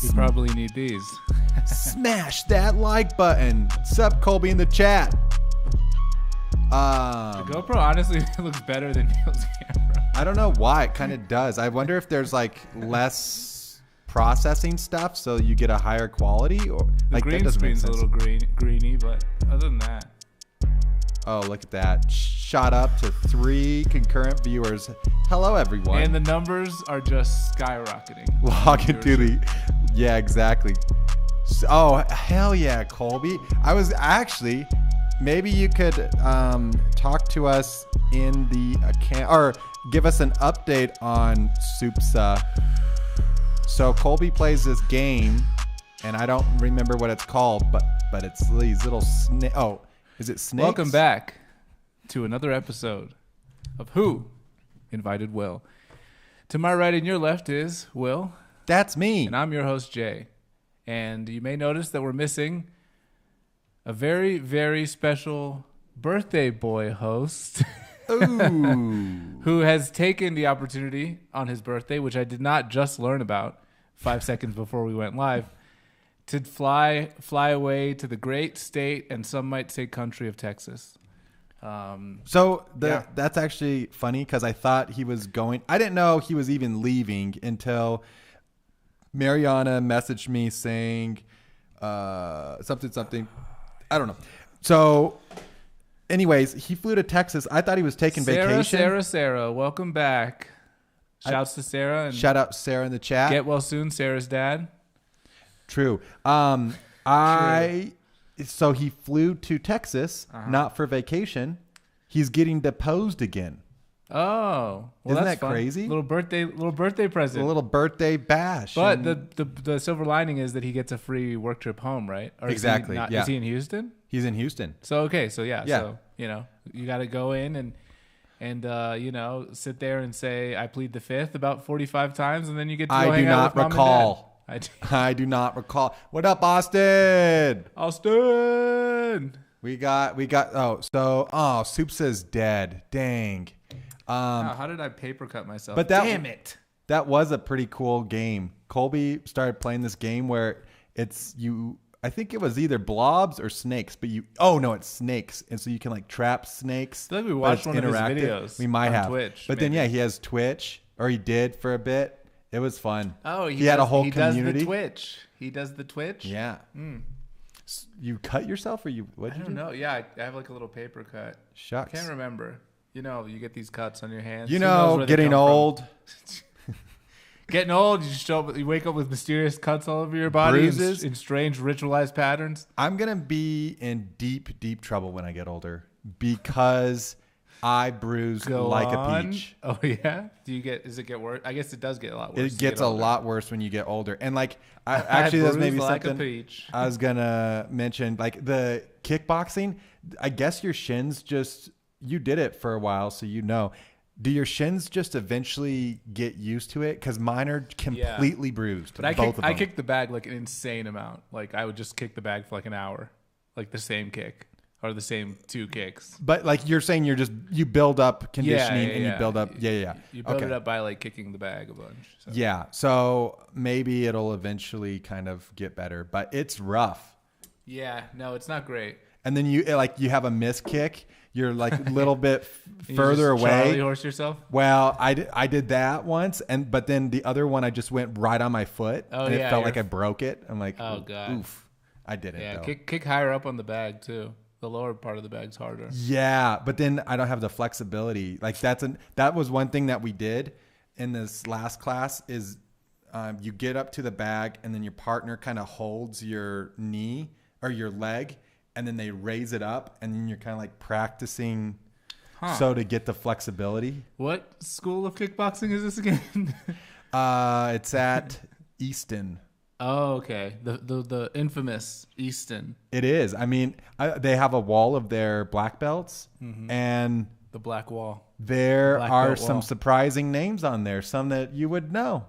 We probably need these. Smash that like button. Sup, Colby in the chat. The GoPro honestly looks better than Neil's camera. I don't know why. It kind of does. I wonder if there's like less processing stuff, so you get a higher quality, or The like green that doesn't make screen's a sense. little greeny, but other than that, Oh, look at that! Shot up to 3 concurrent viewers. Hello, everyone. and the numbers are just skyrocketing. Log into the. Yeah, exactly. Oh, hell yeah, Colby. I was actually. Maybe you could talk to us in the account or give us an update on Soupsa. So Colby plays this game, and I don't remember what it's called, but it's these little snake. Oh, is it snakes? Welcome back to another episode of Who Invited Will. To my right and your left is Will, That's me. and I'm your host Jay. And you may notice that we're missing a very, very special birthday boy host Ooh. who has taken the opportunity on his birthday, which I did not just learn about 5 seconds before we went live, to fly away to the great state, and some might say country, of Texas. So Yeah. that's actually funny because I thought he was going. I didn't know he was even leaving until Mariana messaged me saying something. I don't know. So, anyways, he flew to Texas. I thought he was taking vacation. Sarah, welcome back. Shouts to Sarah. And Shout out Sarah in the chat. get well soon, Sarah's dad. True. So he flew to Texas, not for vacation. He's getting deposed again. Oh, well, Isn't that's that fun. crazy? Little birthday present. A little birthday bash. But and the silver lining is that he gets a free work trip home, right? Or Exactly, yeah. Is he in Houston? he's in Houston. So so Yeah. So you got to go in and sit there and say I plead the fifth about 45 times, and then you get to go I do hang out not with Mom recall. and Dad. I do not recall. What up, Austin? Austin. We got. Soup says dead. Dang. Wow, how did I paper cut myself? But that- Damn it. That was a pretty cool game. Colby started playing this game where it's you. I think it was either blobs or snakes, but it's snakes, and so you can like trap snakes. I feel like we but watched it's one of his interactive. videos We might on have Twitch, but maybe. then he has Twitch, or he did for a bit. It was fun. Oh, he had a whole he community. does the Twitch. He does the Twitch. Yeah. You cut yourself, or you? What I did you don't do? know. Yeah, I have like a little paper cut. Shucks. Can't remember. You get these cuts on your hands. You Who knows know, where they getting come from? old. Getting old. You show up. You wake up with mysterious cuts all over your body, Bruises. in strange ritualized patterns. I'm gonna be in deep trouble when I get older because I bruise like a peach. Oh yeah. Does it get worse? I guess it does get a lot worse. It gets a lot worse when you get older. And like, that's bruise maybe like a something peach. I was gonna mention. Like the kickboxing, I guess your shins you did it for a while, so do your shins just eventually get used to it? Because mine are completely bruised. But both of them. I kicked the bag like an insane amount. Like I would just kick the bag for like an hour, like the same kick or the same 2 kicks. But like you're saying, you build up conditioning and you build up. Yeah. You build it up by like kicking the bag a bunch. So. Yeah. So maybe it'll eventually kind of get better, but it's rough. Yeah. No, it's not great. And then you have a miss kick. You're like a little bit further You just away. Charlie horse yourself. Well, I did that once, but then the other one I just went right on my foot, and it felt like I broke it. I'm like, oh god, oof, I didn't. Yeah, though. kick higher up on the bag too. The lower part of the bag's harder. Yeah, but then I don't have the flexibility. Like that was one thing that we did in this last class is you get up to the bag and then your partner kind of holds your knee or your leg. And then they raise it up, and then you're kind of like practicing so to get the flexibility. What school of kickboxing is this again? It's at Easton. Oh, okay. The infamous Easton. It is. I mean, they have a wall of their black belts, and The Black Wall. there Black are belt some wall. surprising names on there, some that you would know.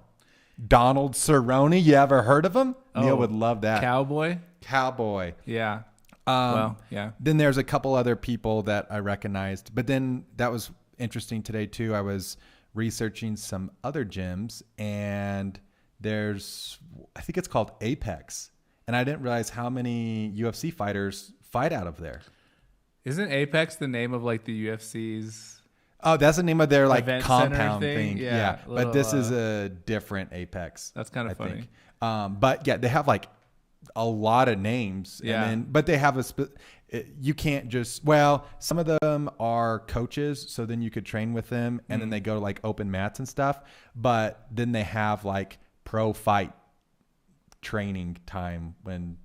Donald Cerrone, you ever heard of him? Neil would love that. Cowboy? Cowboy. Yeah. Yeah. Then there's a couple other people that I recognized, but then that was interesting today too. I was researching some other gyms, and I think it's called Apex. And I didn't realize how many UFC fighters fight out of there. Isn't Apex the name of like the UFC's? Oh, that's the name of their like event compound center thing. Yeah. But this is a different Apex. That's kind of funny. But yeah, they have like a lot of names. Yeah. And then, but they have you can't just, some of them are coaches. So then you could train with them and then they go to like open mats and stuff. But then they have like pro fight training time when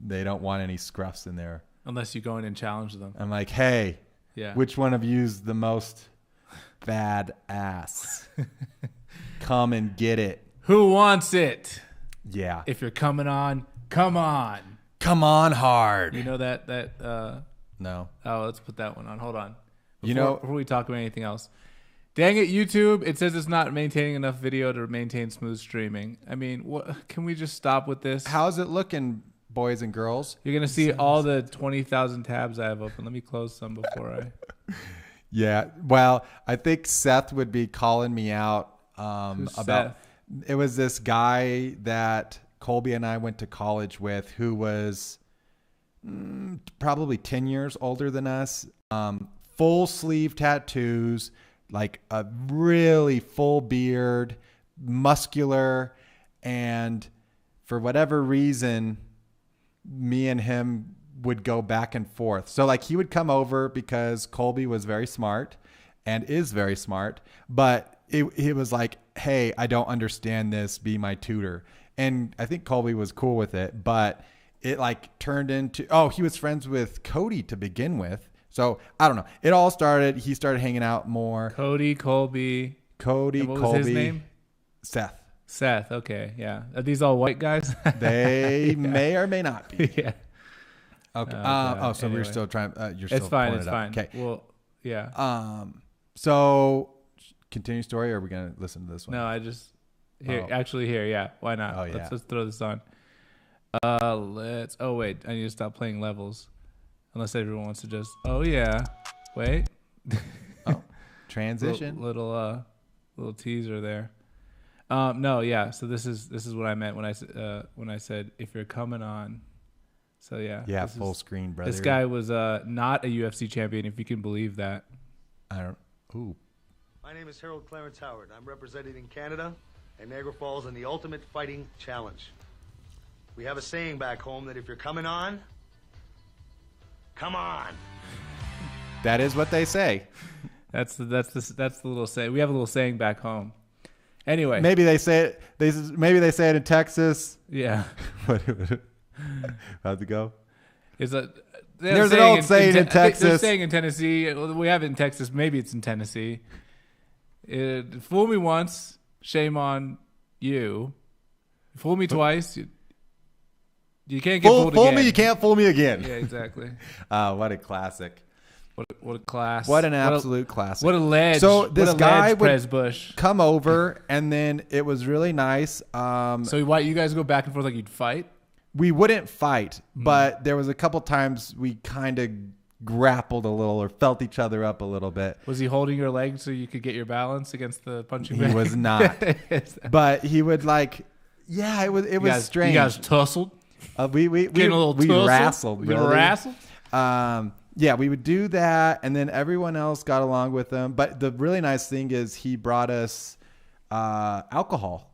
they don't want any scruffs in there. Unless you go in and challenge them. I'm like, hey, yeah, which one of you's the most bad ass? Come and get it. Who wants it? Yeah. If you're coming on, come on. Come on hard. You know that no. Oh, let's put that one on. Hold on. Before we talk about anything else. Dang it, YouTube. It says it's not maintaining enough video to maintain smooth streaming. I mean, what? Can we just stop with this? How's it looking, boys and girls? You're going to see all the 20,000 tabs I have open. Let me close some before I... Yeah. Well, I think Seth would be calling me out Who's about... Seth? It was this guy that Colby and I went to college with who was probably 10 years older than us. Full sleeve tattoos, like a really full beard, muscular. And for whatever reason, me and him would go back and forth. So like he would come over because Colby was very smart and is very smart, but it was like, hey, I don't understand this. Be my tutor. And I think Colby was cool with it, but it like turned into, he was friends with Cody to begin with. So I don't know. It all started. He started hanging out more. Colby. Colby. What was his name? Seth. Okay. Yeah. Are these all white guys? They may or may not be. Yeah. Okay. So anyway. We're still trying. You're still it's fine. pulling It's it up. fine. Okay. Well, yeah. So continue story, or are we gonna listen to this one? No, I just here. Yeah. Why not? Oh, yeah. Let's throw this on. Oh wait, I need to stop playing levels. Unless everyone wants to just. Oh yeah. Wait. Transition. Little teaser there. No, yeah. So this is what I meant when I said if you're coming on. So yeah. Yeah, full screen, brother. This guy was not a UFC champion, if you can believe that. Ooh. My name is Harold Clarence Howard. I'm representing Canada and Niagara Falls in the Ultimate Fighting Challenge. We have a saying back home that if you're coming on, come on. That is what they say. That's the little saying. We have a little saying back home. Anyway, Maybe they say it. Maybe they say it in Texas. yeah. How'd it go? There's an old saying in Texas. They're saying in Tennessee. We have it in Texas. Maybe it's in Tennessee. Fool me once, shame on you. Fool me twice, you can't get fooled again. Fool me, you can't fool me again. Yeah, exactly. What a classic. What a class. What an absolute classic. What a ledge. So this guy would Bush. come over, and then it was really nice. So why you guys go back and forth like you'd fight? We wouldn't fight, but there was a couple times we kind of grappled a little or felt each other up a little bit. Was he holding your leg so you could get your balance against the punching bag? He was not. But he would like, yeah, it was strange. You guys tussled? We wrestled. We wrestled? Yeah, we would do that, and then everyone else got along with him. But the really nice thing is he brought us alcohol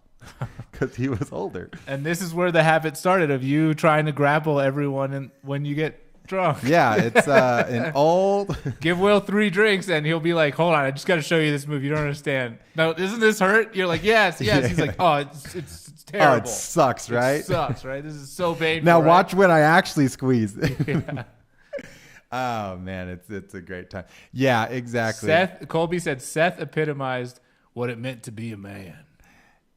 because he was older. And this is where the habit started of you trying to grapple everyone when you get drunk. Yeah, it's an old... Give Will 3 drinks, and he'll be like, hold on, I just got to show you this move. You don't understand. No, doesn't this hurt? You're like, yes. Yeah. He's like, oh, it's terrible. Oh, it sucks, right? It sucks, right? This is so painful. Now right? watch when I actually squeeze. Yeah. Oh man, it's a great time. Yeah, exactly. Colby said Seth epitomized what it meant to be a man.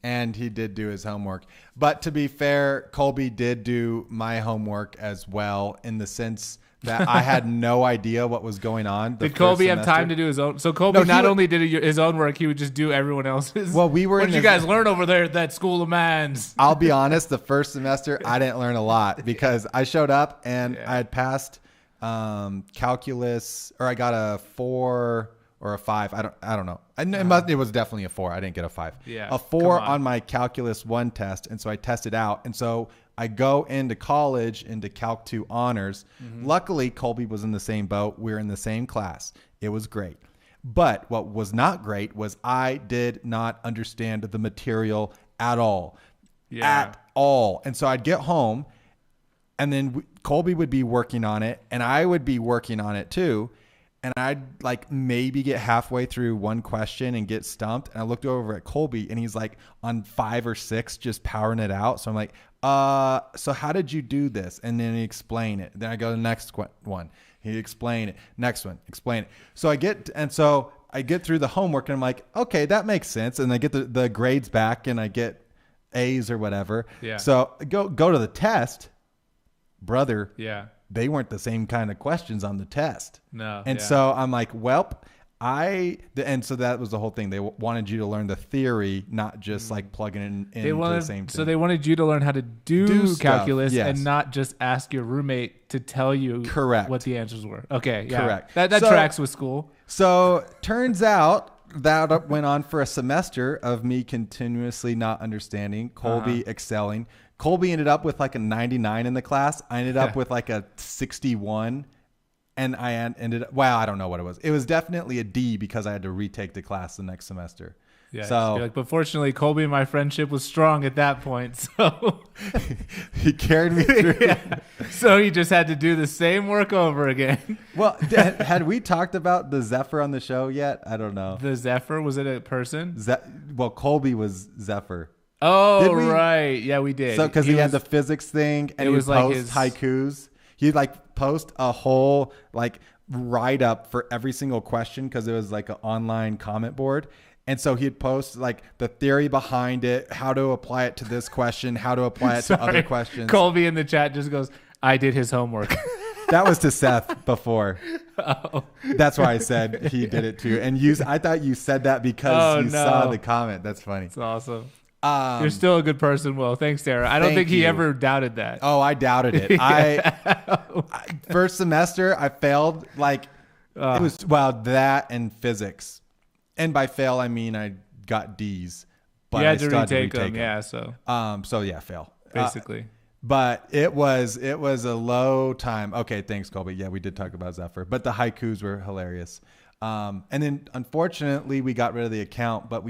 And he did do his homework. But to be fair, Colby did do my homework as well, in the sense that I had no idea what was going on. Did Colby have time to do his own? So Colby only did his own work, he would just do everyone else's. Well, we were. What did you guys learn over there at that School of Mines? I'll be honest, the first semester I didn't learn a lot because I showed up and I had passed calculus, or I got a 4 or a 5. I don't know. It was definitely a 4. I didn't get a 5. Yeah, a 4 come on. on my Calculus 1 test. And so I tested out. And so I go into college, into Calc 2 honors. Luckily, Colby was in the same boat. We were in the same class. It was great. But what was not great was I did not understand the material at all. At all. And so I'd get home, and then Colby would be working on it, and I would be working on it too. And I'd like maybe get halfway through one question and get stumped. And I looked over at Colby, and he's like on 5 or 6, just powering it out. So I'm like, so how did you do this? And then he explained it. Then I go to the next one. He explained it. Next one, explain it. So I get through the homework, and I'm like, okay, that makes sense. And I get the grades back, and I get A's or whatever. Yeah. So go to the test, brother. Yeah. They weren't the same kind of questions on the test. No. And so I'm like, welp, and so that was the whole thing. They wanted you to learn the theory, not just like plugging in the same thing. So they wanted you to learn how to do calculus stuff, yes. and not just ask your roommate to tell you Correct. what the answers were. Okay. Yeah. Correct. That tracks with school. So turns out that went on for a semester of me continuously not understanding, Colby excelling. Colby ended up with like a 99 in the class. I ended up with like a 61. And I ended up, I don't know what it was. It was definitely a D because I had to retake the class the next semester. Yeah. So, but fortunately, Colby and my friendship was strong at that point. So he carried me through. Yeah. So he just had to do the same work over again. Well, had we talked about the Zephyr on the show yet? I don't know. The Zephyr? Was it a person? Colby was Zephyr. Oh, right. Yeah, we did. So because he had the physics thing and he would post haikus. He'd like post a whole like write up for every single question because it was like an online comment board. And so he'd post like the theory behind it, how to apply it to this question, how to apply it to other questions. Colby in the chat just goes, I did his homework. That was to Seth before. Oh. That's why I said he did it too. And I thought you said that because you saw the comment. That's funny. It's awesome. You're still a good person, Will. Thanks, Sarah. I don't think he ever doubted that. Oh, I doubted it. I first semester I failed it was that and physics, and by fail I mean I got D's. But you had to retake them. Yeah, so fail basically. But it was a low time. Okay, thanks, Colby. Yeah, we did talk about Zephyr, but the haikus were hilarious. And then unfortunately we got rid of the account, but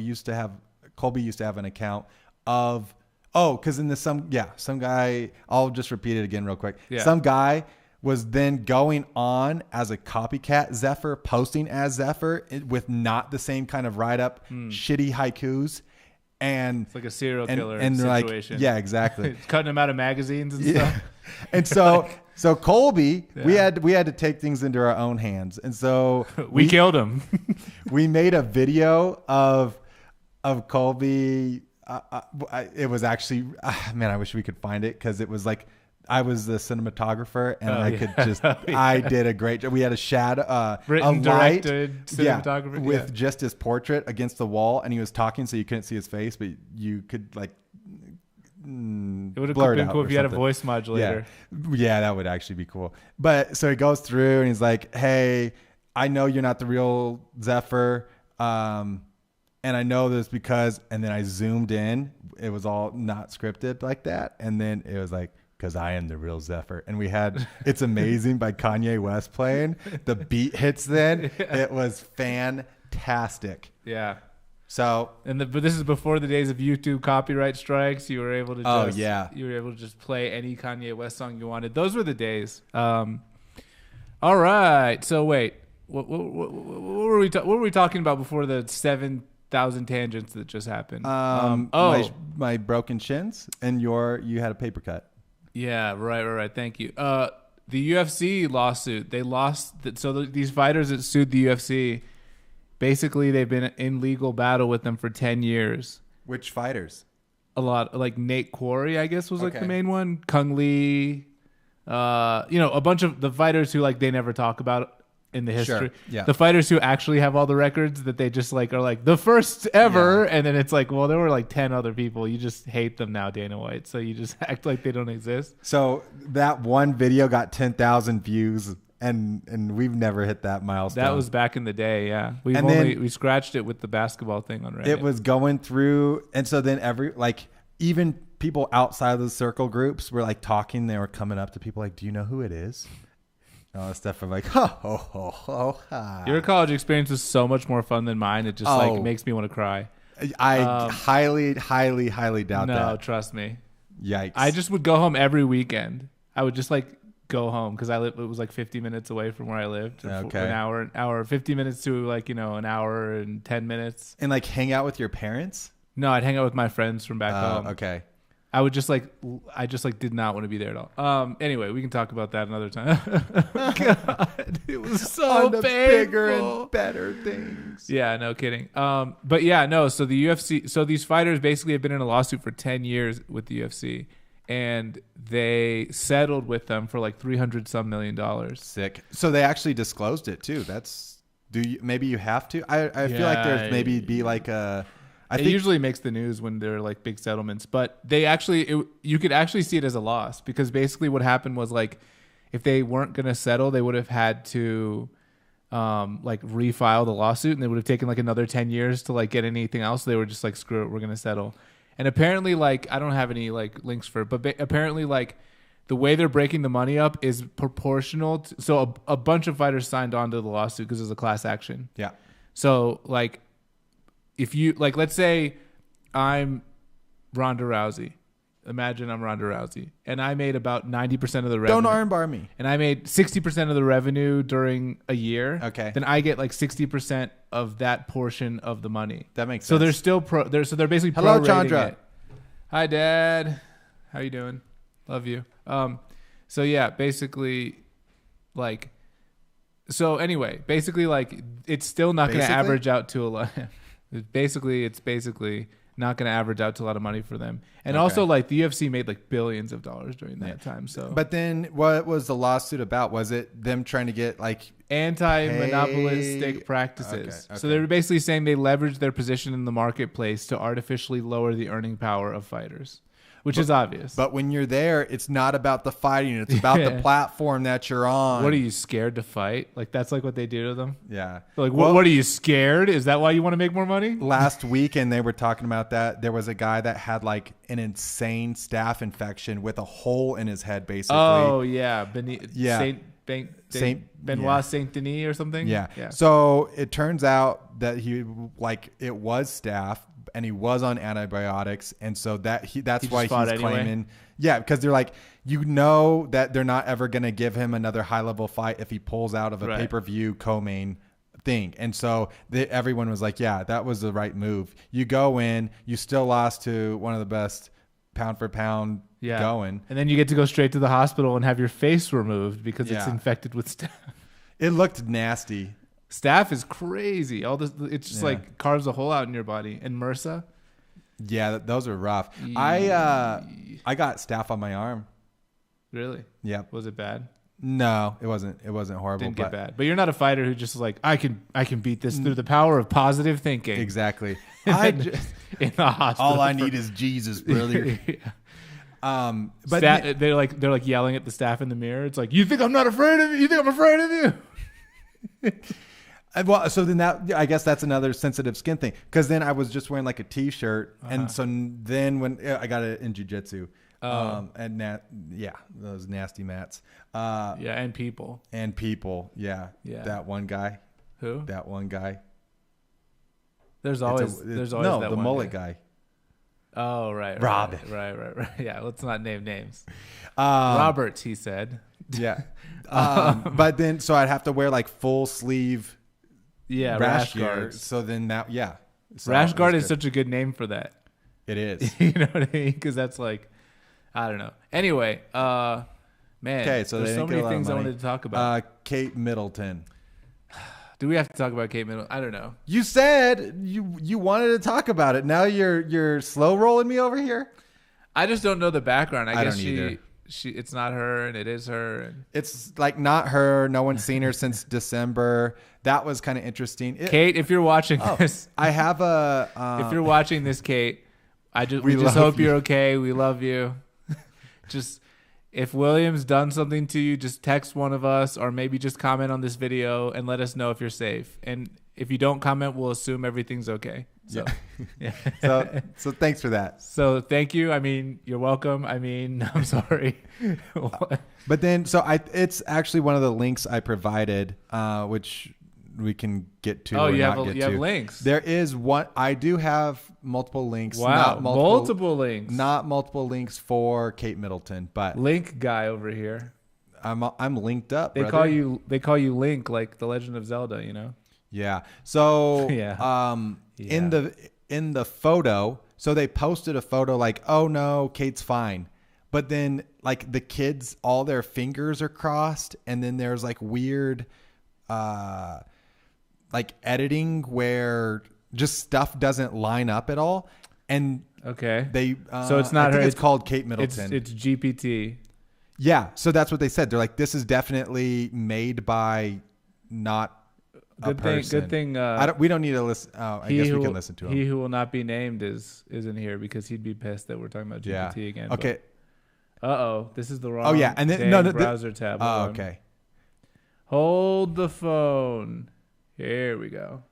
Colby used to have an account because in some guy, I'll just repeat it again real quick. Yeah. Some guy was then going on as a copycat Zephyr, posting as Zephyr with not the same kind of write-up, shitty haikus. And it's like a serial killer situation. Like, yeah, exactly. Cutting them out of magazines and stuff. And so Colby, we had to take things into our own hands. And so we killed him. We made a video of Colby. It was actually, man, I wish we could find it because it was like I was the cinematographer and I did a great job. We had a shadow, directed cinematographer with just his portrait against the wall, and he was talking, so you couldn't see his face, but you could like. It would have been cool if you had a voice modulator. Yeah, that would actually be cool. But so he goes through and he's like, "Hey, I know you're not the real Zephyr." And I know this because, and then I zoomed in. It was all not scripted like that. And then it was like, because I am the real Zephyr. And we had It's Amazing by Kanye West playing. The beat hits then. Yeah. It was fantastic. Yeah. So, but this is before the days of YouTube copyright strikes. You were able to you were able to just play any Kanye West song you wanted. Those were the days. All right. So wait, what were we talking about before the 7,000 tangents that just happened? My broken shins and you had a paper cut. Yeah, right. Thank you. The UFC lawsuit. They lost. These fighters that sued the UFC, basically they've been in legal battle with them for 10 years. Which fighters? A lot, like Nate Quarry, I guess was like the main one. Kung Lee. A bunch of the fighters who like they never talk about in the history. Sure. Yeah. The fighters who actually have all the records that they just like are like the first ever, and then it's like, well, there were like 10 other people. You just hate them now, Dana White. So you just act like they don't exist. So that one video got 10,000 views and we've never hit that milestone. That was back in the day. Yeah, we scratched it with the basketball thing on Reddit. It was going through, and so then even people outside of the circle groups were like talking. They were coming up to people like, "Do you know who it is?" And all that stuff. I'm like, hi. Your college experience was so much more fun than mine. It just like makes me want to cry. I highly doubt that. No, trust me. Yikes. I just would go home every weekend. I would just like go home because it was like 50 minutes away from where I lived. Okay. An hour, 50 minutes to like, an hour and 10 minutes. And like hang out with your parents? No, I'd hang out with my friends from back home. Okay. I did not want to be there at all. Anyway, we can talk about that another time. God, it was so on the painful. bigger and better things. Yeah, no kidding. But yeah, no. So the UFC, so these fighters basically have been in a lawsuit for 10 years with the UFC, and they settled with them for like $300 some million. Sick. So they actually disclosed it too. Maybe you have to. I feel like there's maybe be like a. It usually makes the news when they're like big settlements, but you could actually see it as a loss because basically what happened was like if they weren't going to settle, they would have had to like refile the lawsuit and they would have taken like another 10 years to like get anything else. They were just like, screw it, we're going to settle. And apparently like, I don't have any like links for it, but apparently like the way they're breaking the money up is proportional. So a bunch of fighters signed on to the lawsuit because it's a class action. Yeah. So like, if you like, let's say I'm Ronda Rousey. Imagine I'm Ronda Rousey, and I made about 90% of the revenue. Don't armbar me. And I made 60% of the revenue during a year. Okay. Then I get like 60% of that portion of the money. That makes sense. So they're still so they're basically hello, prorating Chandra. it. Hi, Dad. How you doing? Love you. So yeah, basically, like, so anyway, basically like it's still not going to average out to a lot. It's basically not going to average out to a lot of money for them. And also like the UFC made like billions of dollars during that time. So, but then what was the lawsuit about? Was it them trying to get like anti-monopolistic practices? Okay. So they were basically saying they leveraged their position in the marketplace to artificially lower the earning power of fighters. Which is obvious. But when you're there, it's not about the fighting. It's about the platform that you're on. What, are you scared to fight? Like, that's like what they do to them? Yeah. Like, what are you scared? Is that why you want to make more money? Last weekend, they were talking about that. There was a guy that had like an insane staph infection with a hole in his head, basically. Oh, yeah. Benoit Yeah. Saint Denis or something? Yeah. So it turns out that it was staph, and he was on antibiotics, and so that's why he's claiming. Yeah, because they're like, that they're not ever going to give him another high level fight if he pulls out of a pay-per-view co-main thing. And so everyone was like, yeah, that was the right move. You go in, you still lost to one of the best pound for pound going, and then you get to go straight to the hospital and have your face removed because it's infected with staph. It looked nasty. Staph is crazy. All this, it's just like carves a hole out in your body. And MRSA. Yeah, those are rough. I got staph on my arm. Really? Yeah. Was it bad? No, it wasn't. It wasn't horrible. Didn't get bad. But you're not a fighter who just like I can beat this through the power of positive thinking. Exactly. In the hospital. All I need is Jesus, brother. But they're like yelling at the staff in the mirror. It's like, you think I'm not afraid of you? You think I'm afraid of you? Well, so then I guess that's another sensitive skin thing. Because then I was just wearing like a T-shirt, and so then when I got it in jiu-jitsu, those nasty mats. And people, yeah. That one guy. Who? That one guy. There's always that the one mullet guy. Oh right, Robin. Right. Yeah, let's not name names. Robert, he said. Yeah. But then, so I'd have to wear like full sleeve. Yeah, rash guard. So then So rash guard is such a good name for that. It is. You know what I mean? Because that's like, I don't know. Anyway, man. Okay, so there's so many things I wanted to talk about. Kate Middleton. Do we have to talk about Kate Middleton? I don't know. You said you wanted to talk about it. Now you're slow rolling me over here. I just don't know the background. I guess don't either. It's not her and it is her. And it's like not her. No one's seen her since December. That was kind of interesting. Kate, if you're watching this, I have a. If you're watching this, Kate, we just hope you're okay. We love you. Just if William's done something to you, just text one of us or maybe just comment on this video and let us know if you're safe. And if you don't comment, we'll assume everything's okay. So, yeah. So thanks for that. So thank you. I mean, you're welcome. I mean, I'm sorry. But then, it's actually one of the links I provided, which we can get to. Oh, or you not have get to. links. There is one. I do have multiple links. Wow, not multiple links. Not multiple links for Kate Middleton, but link guy over here. I'm linked up. They brother. call you Link, like the Legend of Zelda. You know. Yeah. So yeah. In the photo, so they posted a photo like, oh no, Kate's fine. But then like the kids, all their fingers are crossed, and then there's like weird like editing where just stuff doesn't line up at all. And okay, they so it's not I think her. It's called Kate Middleton. It's GPT. Yeah, so that's what they said. They're like, this is definitely made by not a person. Good thing. We don't need to listen. Oh, I guess we can listen to him. He who will not be named isn't here because he'd be pissed that we're talking about GPT again. Okay. This is the wrong. Oh yeah, and then browser tab. Oh, okay. Hold the phone. Here we go.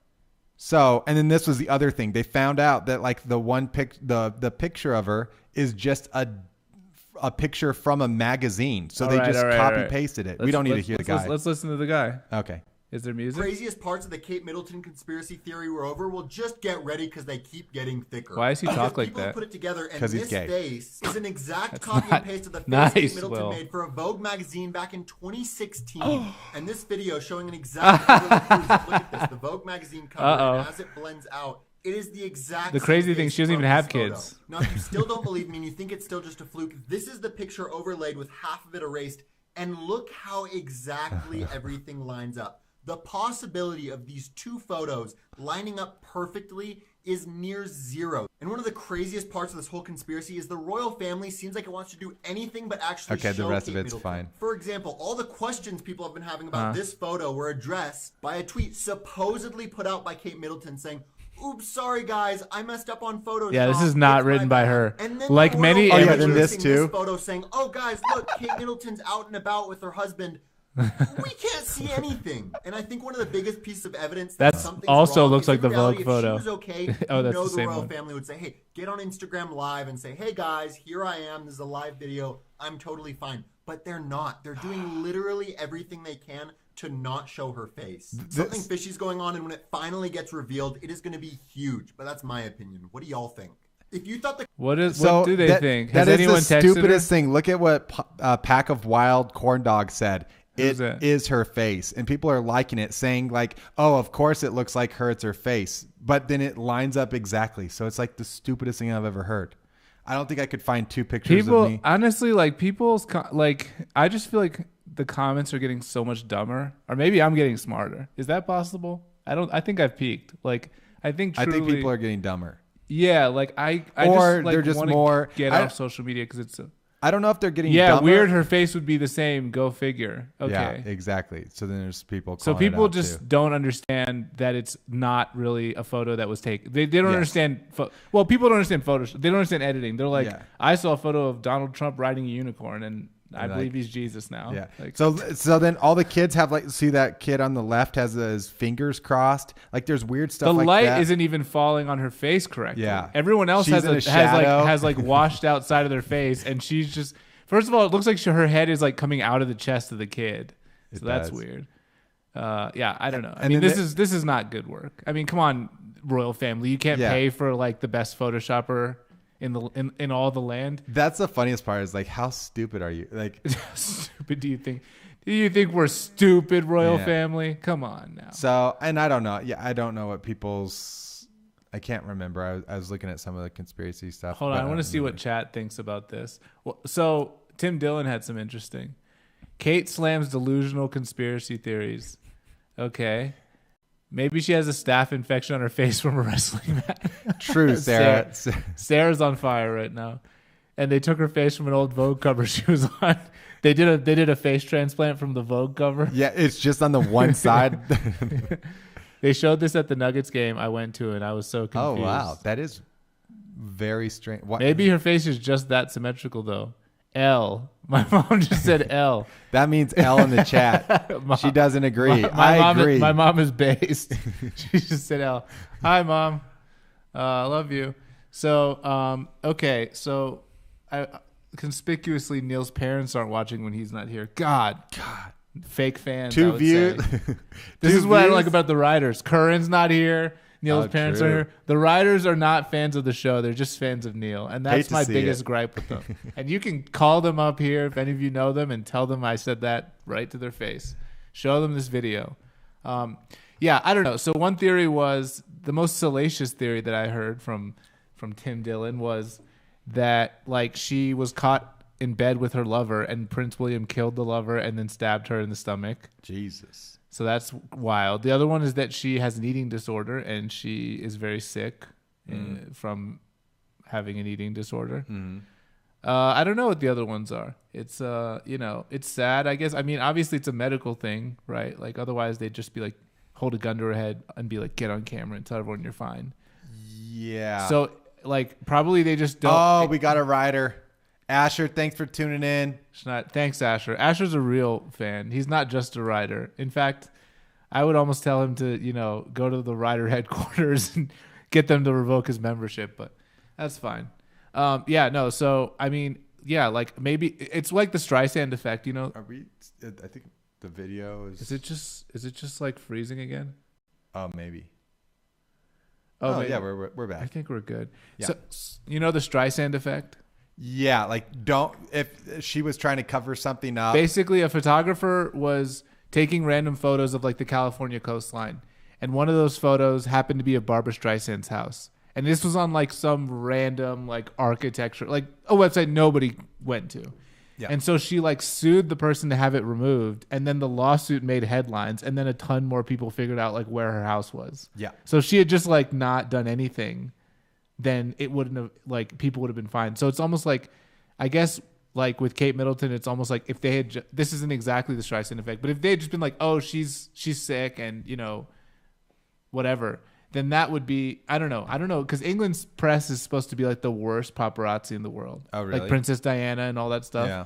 So, and then this was the other thing. They found out that like the picture of her is just a picture from a magazine. So they just copy pasted it. We don't need to hear the guy. Let's listen to the guy. Okay. Is there music? Craziest parts of the Kate Middleton conspiracy theory were over. Well, just get ready because they keep getting thicker. Why does he talk like people that? Put it together, and 'Cause this he's gay. face is an exact copy and paste of the face nice, Kate Middleton Will. made for a Vogue magazine back in 2016. And this video showing an exact look at this, the Vogue magazine cover, and as it blends out, it is the exact. The crazy same thing, face she doesn't from even have this photo. kids. Now, if you still don't believe me and you think it's still just a fluke, this is the picture overlaid with half of it erased, and look how exactly everything lines up. The possibility of these two photos lining up perfectly is near zero. And one of the craziest parts of this whole conspiracy is the royal family seems like it wants to do anything but actually show the rest Kate of it's Middleton. fine. For example, all the questions people have been having about this photo were addressed by a tweet supposedly put out by Kate Middleton saying, "Oops, sorry guys, I messed up on Photoshop." Yeah, this is not written by her. And then Like the many royal images. family this using too. This photo saying, "Oh guys, look, Kate Middleton's out and about with her husband." We can't see anything. And I think one of the biggest pieces of evidence that That's something's also wrong looks is like in the reality, Vogue photo. If she was okay, Oh, that's the the same royal one. family would say, "Hey, get on Instagram Live and say, hey guys, here I am. This is a live video. I'm totally fine." But they're not. They're doing literally everything they can to not show her face. Something fishy's going on, and when it finally gets revealed, it is going to be huge. But that's my opinion. What do y'all think? If you thought the What do they think? That Has is anyone the texted stupidest her? thing. Look at what Pack of Wild Corn Dog said. Who's It that? is her face, and people are liking it, saying like, "Oh, of course it looks like her. It's her face." But then it lines up exactly. So it's like the stupidest thing I've ever heard. I don't think I could find two pictures People, of me. honestly, like I just feel like the comments are getting so much dumber, or maybe I'm getting smarter. Is that possible? I think I've peaked. Like, I think people are getting dumber. Yeah, like I Or just, like, they're just wanna more- get I- off social media because it's I don't know if they're getting yeah dumber. weird. Her face would be the same. Go figure. Okay. Yeah, exactly. So then there's people. So calling it people out, just too. don't understand that it's not really a photo that was taken. They don't Yes. understand. Well, people don't understand Photoshop. They don't understand editing. They're like, Yeah. I saw a photo of Donald Trump riding a unicorn, and I They're believe like- he's Jesus now. Yeah. Like, So then all the kids have like, see that kid on the left has his fingers crossed. Like there's weird stuff. the like light that. isn't even falling on her face correctly. Yeah. Everyone else She's in a shadow. has washed outside of their face, and she's just. First of all, it looks like her head is like coming out of the chest of the kid. So that's does. weird. Yeah, I don't know. I And mean, then this is not good work. I mean, come on, royal family. You can't Yeah. pay for like the best Photoshopper in all the land. That's the funniest part. Is like, how stupid are you? Like, Stupid? Do you think we're stupid, royal Yeah. family? Come on now. so, and I don't know. Yeah, I don't know what people's. I can't remember. I was looking at some of the conspiracy stuff. Hold on, but I want to don't see what remember. chat thinks about this. Well, so Tim Dillon had some interesting. Kate slams delusional conspiracy theories. Okay. Maybe she has a staph infection on her face from a wrestling match. True, Sarah. Sarah's on fire right now. And they took her face from an old Vogue cover she was on. They did a face transplant from the Vogue cover. Yeah, it's just on the one side. They showed this at the Nuggets game I went to, and I was so Oh confused. wow, that is very strange. What? Maybe her face is just that symmetrical though. L. My mom just said L. That means L in the chat. She doesn't agree. I agree. My mom is based. She just said L. Hi, Mom. I love you. So, okay. So, conspicuously, Neil's parents aren't watching when he's not here. God. Fake fans. 2 views. This is what I like about the writers. Curran's not here. Neil's parents are here. The writers are not fans of the show. They're just fans of Neil. And that's my biggest gripe with them. And you can call them up here if any of you know them and tell them I said that right to their face. Show them this video. Yeah, I don't know. So one theory was, the most salacious theory that I heard from Tim Dillon was that like she was caught in bed with her lover and Prince William killed the lover and then stabbed her in the stomach. Jesus. So that's wild. The other one is that she has an eating disorder and she is very sick from having an eating disorder. I don't know what the other ones are. It's it's sad, I guess. I mean, obviously it's a medical thing, right? Like otherwise they'd just be like, hold a gun to her head and be like, get on camera and tell everyone you're fine. Yeah. So like probably they just don't. Oh, we got a writer. Asher, thanks for tuning in. Thanks, Asher. Asher's a real fan. He's not just a writer. In fact, I would almost tell him to, go to the writer headquarters and get them to revoke his membership, but that's fine. So, I mean, yeah, like maybe it's like the Streisand effect, Are we? I think the video is. Is it just like freezing again? Oh, maybe. Oh maybe. Yeah, we're back. I think we're good. Yeah. So, the Streisand effect? Yeah, like if she was trying to cover something up. Basically, a photographer was taking random photos of like the California coastline. And one of those photos happened to be of Barbra Streisand's house. And this was on like some random like architecture, like a website nobody went to. Yeah. And so she like sued the person to have it removed. And then the lawsuit made headlines. And then a ton more people figured out like where her house was. Yeah. So she had just like not done anything. Then it wouldn't have, like, people would have been fine. So it's almost like, I guess, like with Kate Middleton, it's almost like if they had, this isn't exactly the Streisand effect, but if they had just been like, oh, she's sick and, whatever, then that would be, I don't know. Because England's press is supposed to be like the worst paparazzi in the world. Oh, really? Like Princess Diana and all that stuff. Yeah.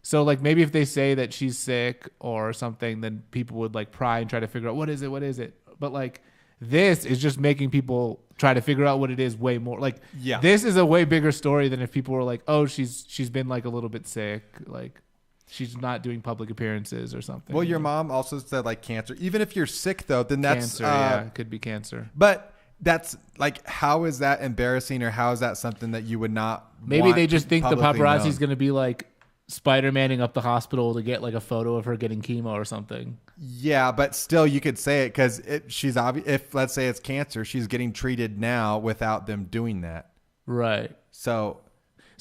So like maybe if they say that she's sick or something, then people would like pry and try to figure out what is it? But like, this is just making people try to figure out what it is way more. Like, yeah. This is a way bigger story than if people were like, oh, she's been like a little bit sick. Like, she's not doing public appearances or something. Well, your mom also said like cancer. Even if you're sick, though, then that's... Cancer, yeah. It could be cancer. But that's like, how is that embarrassing or how is that something that you would not Maybe they just think the paparazzi is going to be like Spider-Manning up the hospital to get like a photo of her getting chemo or something. Yeah, but still you could say it because she's obvious. If let's say it's cancer, she's getting treated now without them doing that. Right. So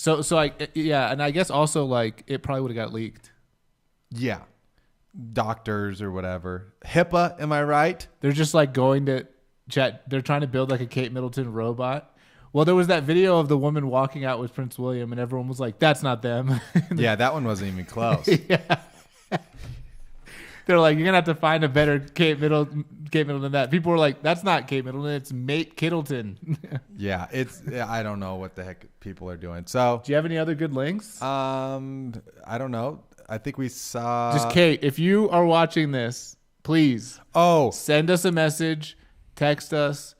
and I guess also like it probably would have got leaked. Yeah. Doctors or whatever. HIPAA, am I right? They're just like going to chat. They're trying to build like a Kate Middleton robot. Well, there was that video of the woman walking out with Prince William, and everyone was like, that's not them. Yeah, that one wasn't even close. Yeah. They're like, you're going to have to find a better Kate Middleton than that. People were like, that's not Kate Middleton, it's Mate Kittleton. Yeah, I don't know what the heck people are doing. So, do you have any other good links? I don't know. I think we saw... Just Kate, if you are watching this, please send us a message, text us.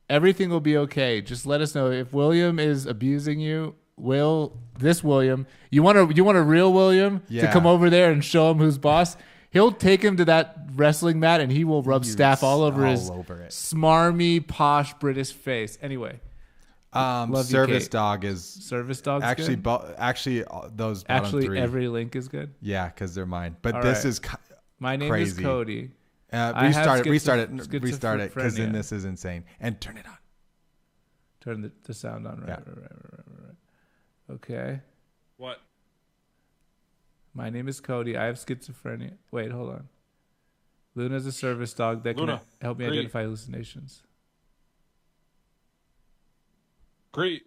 Everything will be okay. Just let us know if William is abusing you. William, you want a real William to come over there and show him who's boss? He'll take him to that wrestling mat and he will rub staff all over his smarmy, posh British face. Anyway, Service Dog actually good? Actually those bottom three. Every link is good. Yeah, because they're mine. But all this is my name is Cody. Restart it because then this is insane. And turn it on. Turn the sound on. Right. Okay. What? My name is Cody. I have schizophrenia. Wait, hold on. Luna's a service dog that can help me identify hallucinations. Great.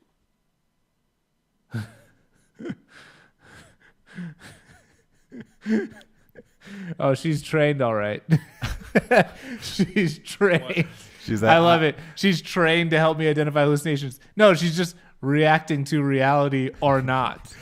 Oh, she's trained all right. She's trained. I love it. She's trained to help me identify hallucinations. No, she's just reacting to reality or not.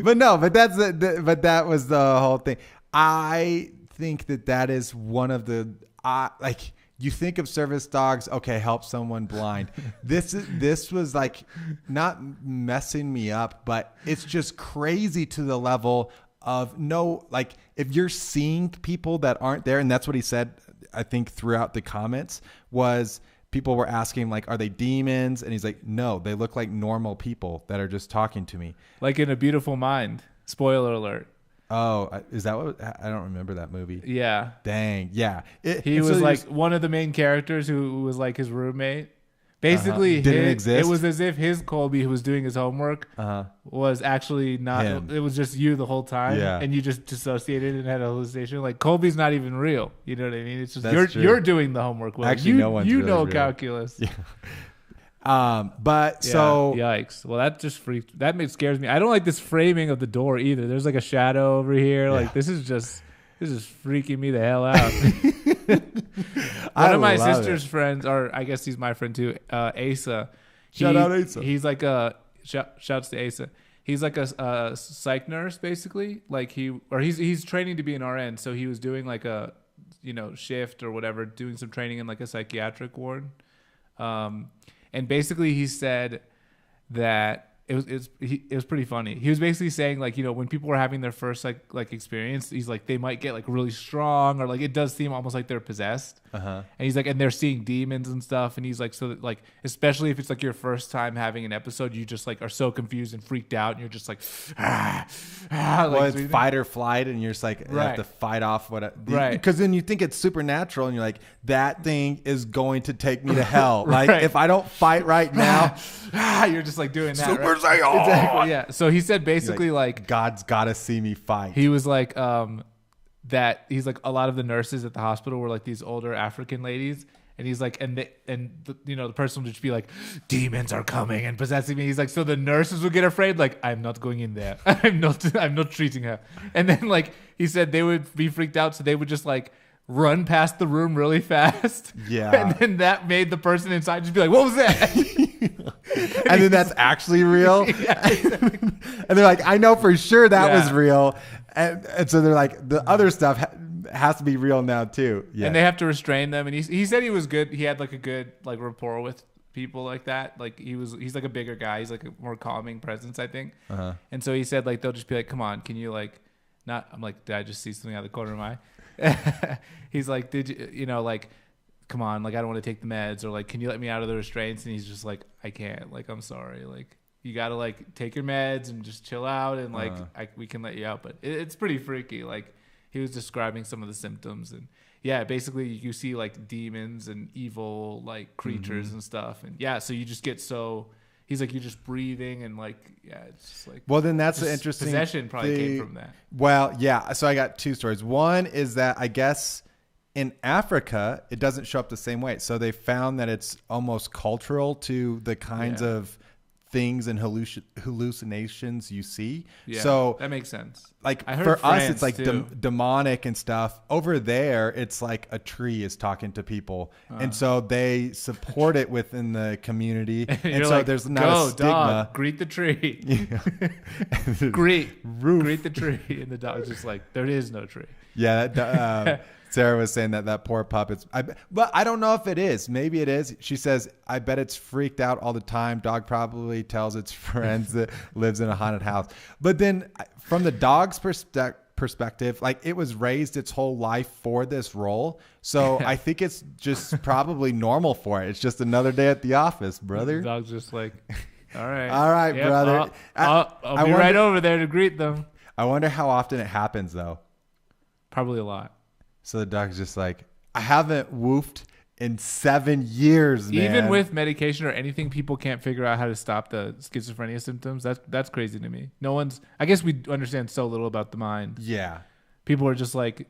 But no, but but that was the whole thing. I think that is one of the like, you think of service dogs, okay, help someone blind. This was like not messing me up, but it's just crazy to the level of no, like if you're seeing people that aren't there, and that's what he said, I think throughout the comments, was people were asking like, are they demons? And he's like, no, they look like normal people that are just talking to me. Like in A Beautiful Mind. Spoiler alert. Oh, is that what? I don't remember that movie. Yeah. Dang. Yeah. He was like one of the main characters who was like his roommate. Basically, Didn't exist. It was as if his Colby, who was doing his homework, was actually not. Him. It was just you the whole time, and you just dissociated and had a hallucination. Like Colby's not even real. You know what I mean? It's just you're doing the homework. Will. Actually, no one's really real. Calculus. Yeah. But so yikes. Well, that just scares me. I don't like this framing of the door either. There's like a shadow over here. Like this is freaking me the hell out. One of my sister's friends, or I guess he's my friend too, Asa. Shout out Asa. He's like shouts to Asa. He's like a psych nurse basically. Like he's training to be an RN, so he was doing like a shift or whatever, doing some training in like a psychiatric ward. And basically he said that it was pretty funny. He was basically saying like, when people were having their first like experience, he's like, they might get like really strong, or like it does seem almost like they're possessed. And he's like, and they're seeing demons and stuff. And he's like, so that, like, especially if it's like your first time having an episode, you just like are so confused and freaked out, and you're just like, well, it's fight or flight, and you're just like, you have to fight off because then you think it's supernatural, and you're like, that thing is going to take me to hell. Like if I don't fight right now, you're just like doing that. Super Saiyan. Exactly. Yeah. So he said basically like God's got to see me fight. He was like that he's like, a lot of the nurses at the hospital were like these older African ladies, and he's like, the person would just be like, demons are coming and possessing me. He's like, so the nurses would get afraid, like, I'm not going in there. I'm not treating her. And then like he said they would be freaked out, so they would just like run past the room really fast. Yeah. And then that made the person inside just be like, what was that? And then that's actually real. Yeah, exactly. And they're like, I know for sure that was real. And so they're like, the other stuff has to be real now too. Yeah. And they have to restrain them. And he said he was good. He had like a good like rapport with people like that. Like he's like a bigger guy. He's like a more calming presence, I think. And so he said like, they'll just be like, come on, can you like not, I'm like, did I just see something out of the corner of my eye? He's like, did you, like, come on, like, I don't want to take the meds, or like, can you let me out of the restraints? And he's just like, I can't, like, I'm sorry, like, you gotta like take your meds and just chill out, and like we can let you out. But it's pretty freaky. Like he was describing some of the symptoms, and basically you see like demons and evil like creatures and stuff, and so you just get so. He's like, you're just breathing, and like, it's just like. Well, then that's the interesting possession probably came from that. Well, yeah. So I got two stories. One is that I guess in Africa, it doesn't show up the same way. So they found that it's almost cultural to the kinds of things and hallucinations you see. Yeah, so that makes sense. Like for us, it's like demonic and stuff. Over there, it's like a tree is talking to people, and so they support it within the community. And so like, there's not a stigma. Dog, greet the tree. greet the tree, and the dog's just like, there is no tree. Yeah. Sarah was saying that poor pup. But I don't know if it is. Maybe it is. She says, I bet it's freaked out all the time. Dog probably tells its friends that lives in a haunted house. But then from the dog's perspective, like it was raised its whole life for this role. So I think it's just probably normal for it. It's just another day at the office, brother. The dog's just like, all right. All right, brother. I'll be right over there to greet them. I wonder how often it happens, though. Probably a lot. So the dog's just like, I haven't woofed in 7 years, man. Even with medication or anything, people can't figure out how to stop the schizophrenia symptoms. That's crazy to me. I guess we understand so little about the mind. Yeah. People are just like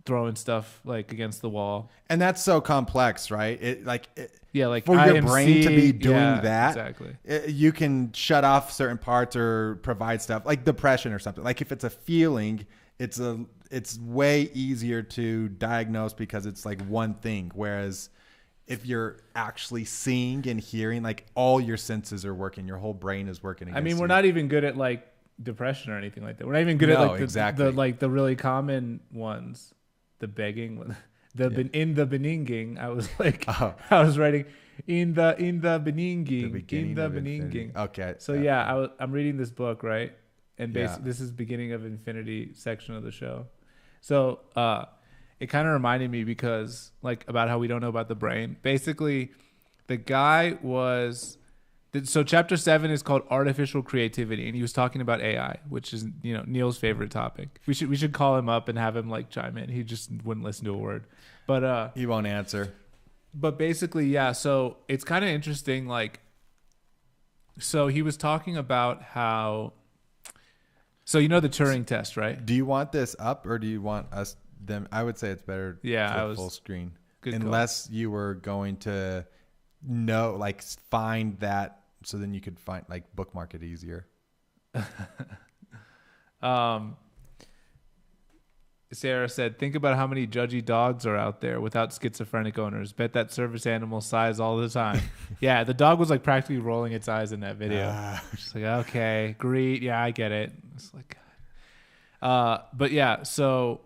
throwing stuff like against the wall. And that's so complex, right? like for your brain to be doing that. Exactly. You can shut off certain parts or provide stuff like depression or something. Like if it's a feeling, it's way easier to diagnose because it's like one thing. Whereas if you're actually seeing and hearing, like all your senses are working, your whole brain is working. I mean, we're not even good at like depression or anything like that. We're not even good at No, like exactly. the really common ones, the begging, in the beninging. I was like, I was writing in the beninging, beginning in the of infinity. beninging. Okay. So yeah, I'm reading this book, right? And basically, Yeah. this is beginning of infinity section of the show. So it kind of reminded me because like about how we don't know about the brain. Basically, the guy was. So chapter 7 is called Artificial Creativity, and he was talking about AI, which is Neil's favorite topic. We should call him up and have him like chime in. He just wouldn't listen to a word, but He won't answer. But basically, yeah. So it's kind of interesting. Like, so he was talking about how. So the Turing test, right? Do you want this up or do you want us them? I would say it's better. Yeah, to I was- full screen. Good call. Unless you were going to find that, so then you could find bookmark it easier. Sarah said, think about how many judgy dogs are out there without schizophrenic owners. Bet that service animal sighs all the time. Yeah, the dog was like practically rolling its eyes in that video. Just like, okay, great. Yeah, I get it. It's like, but yeah, so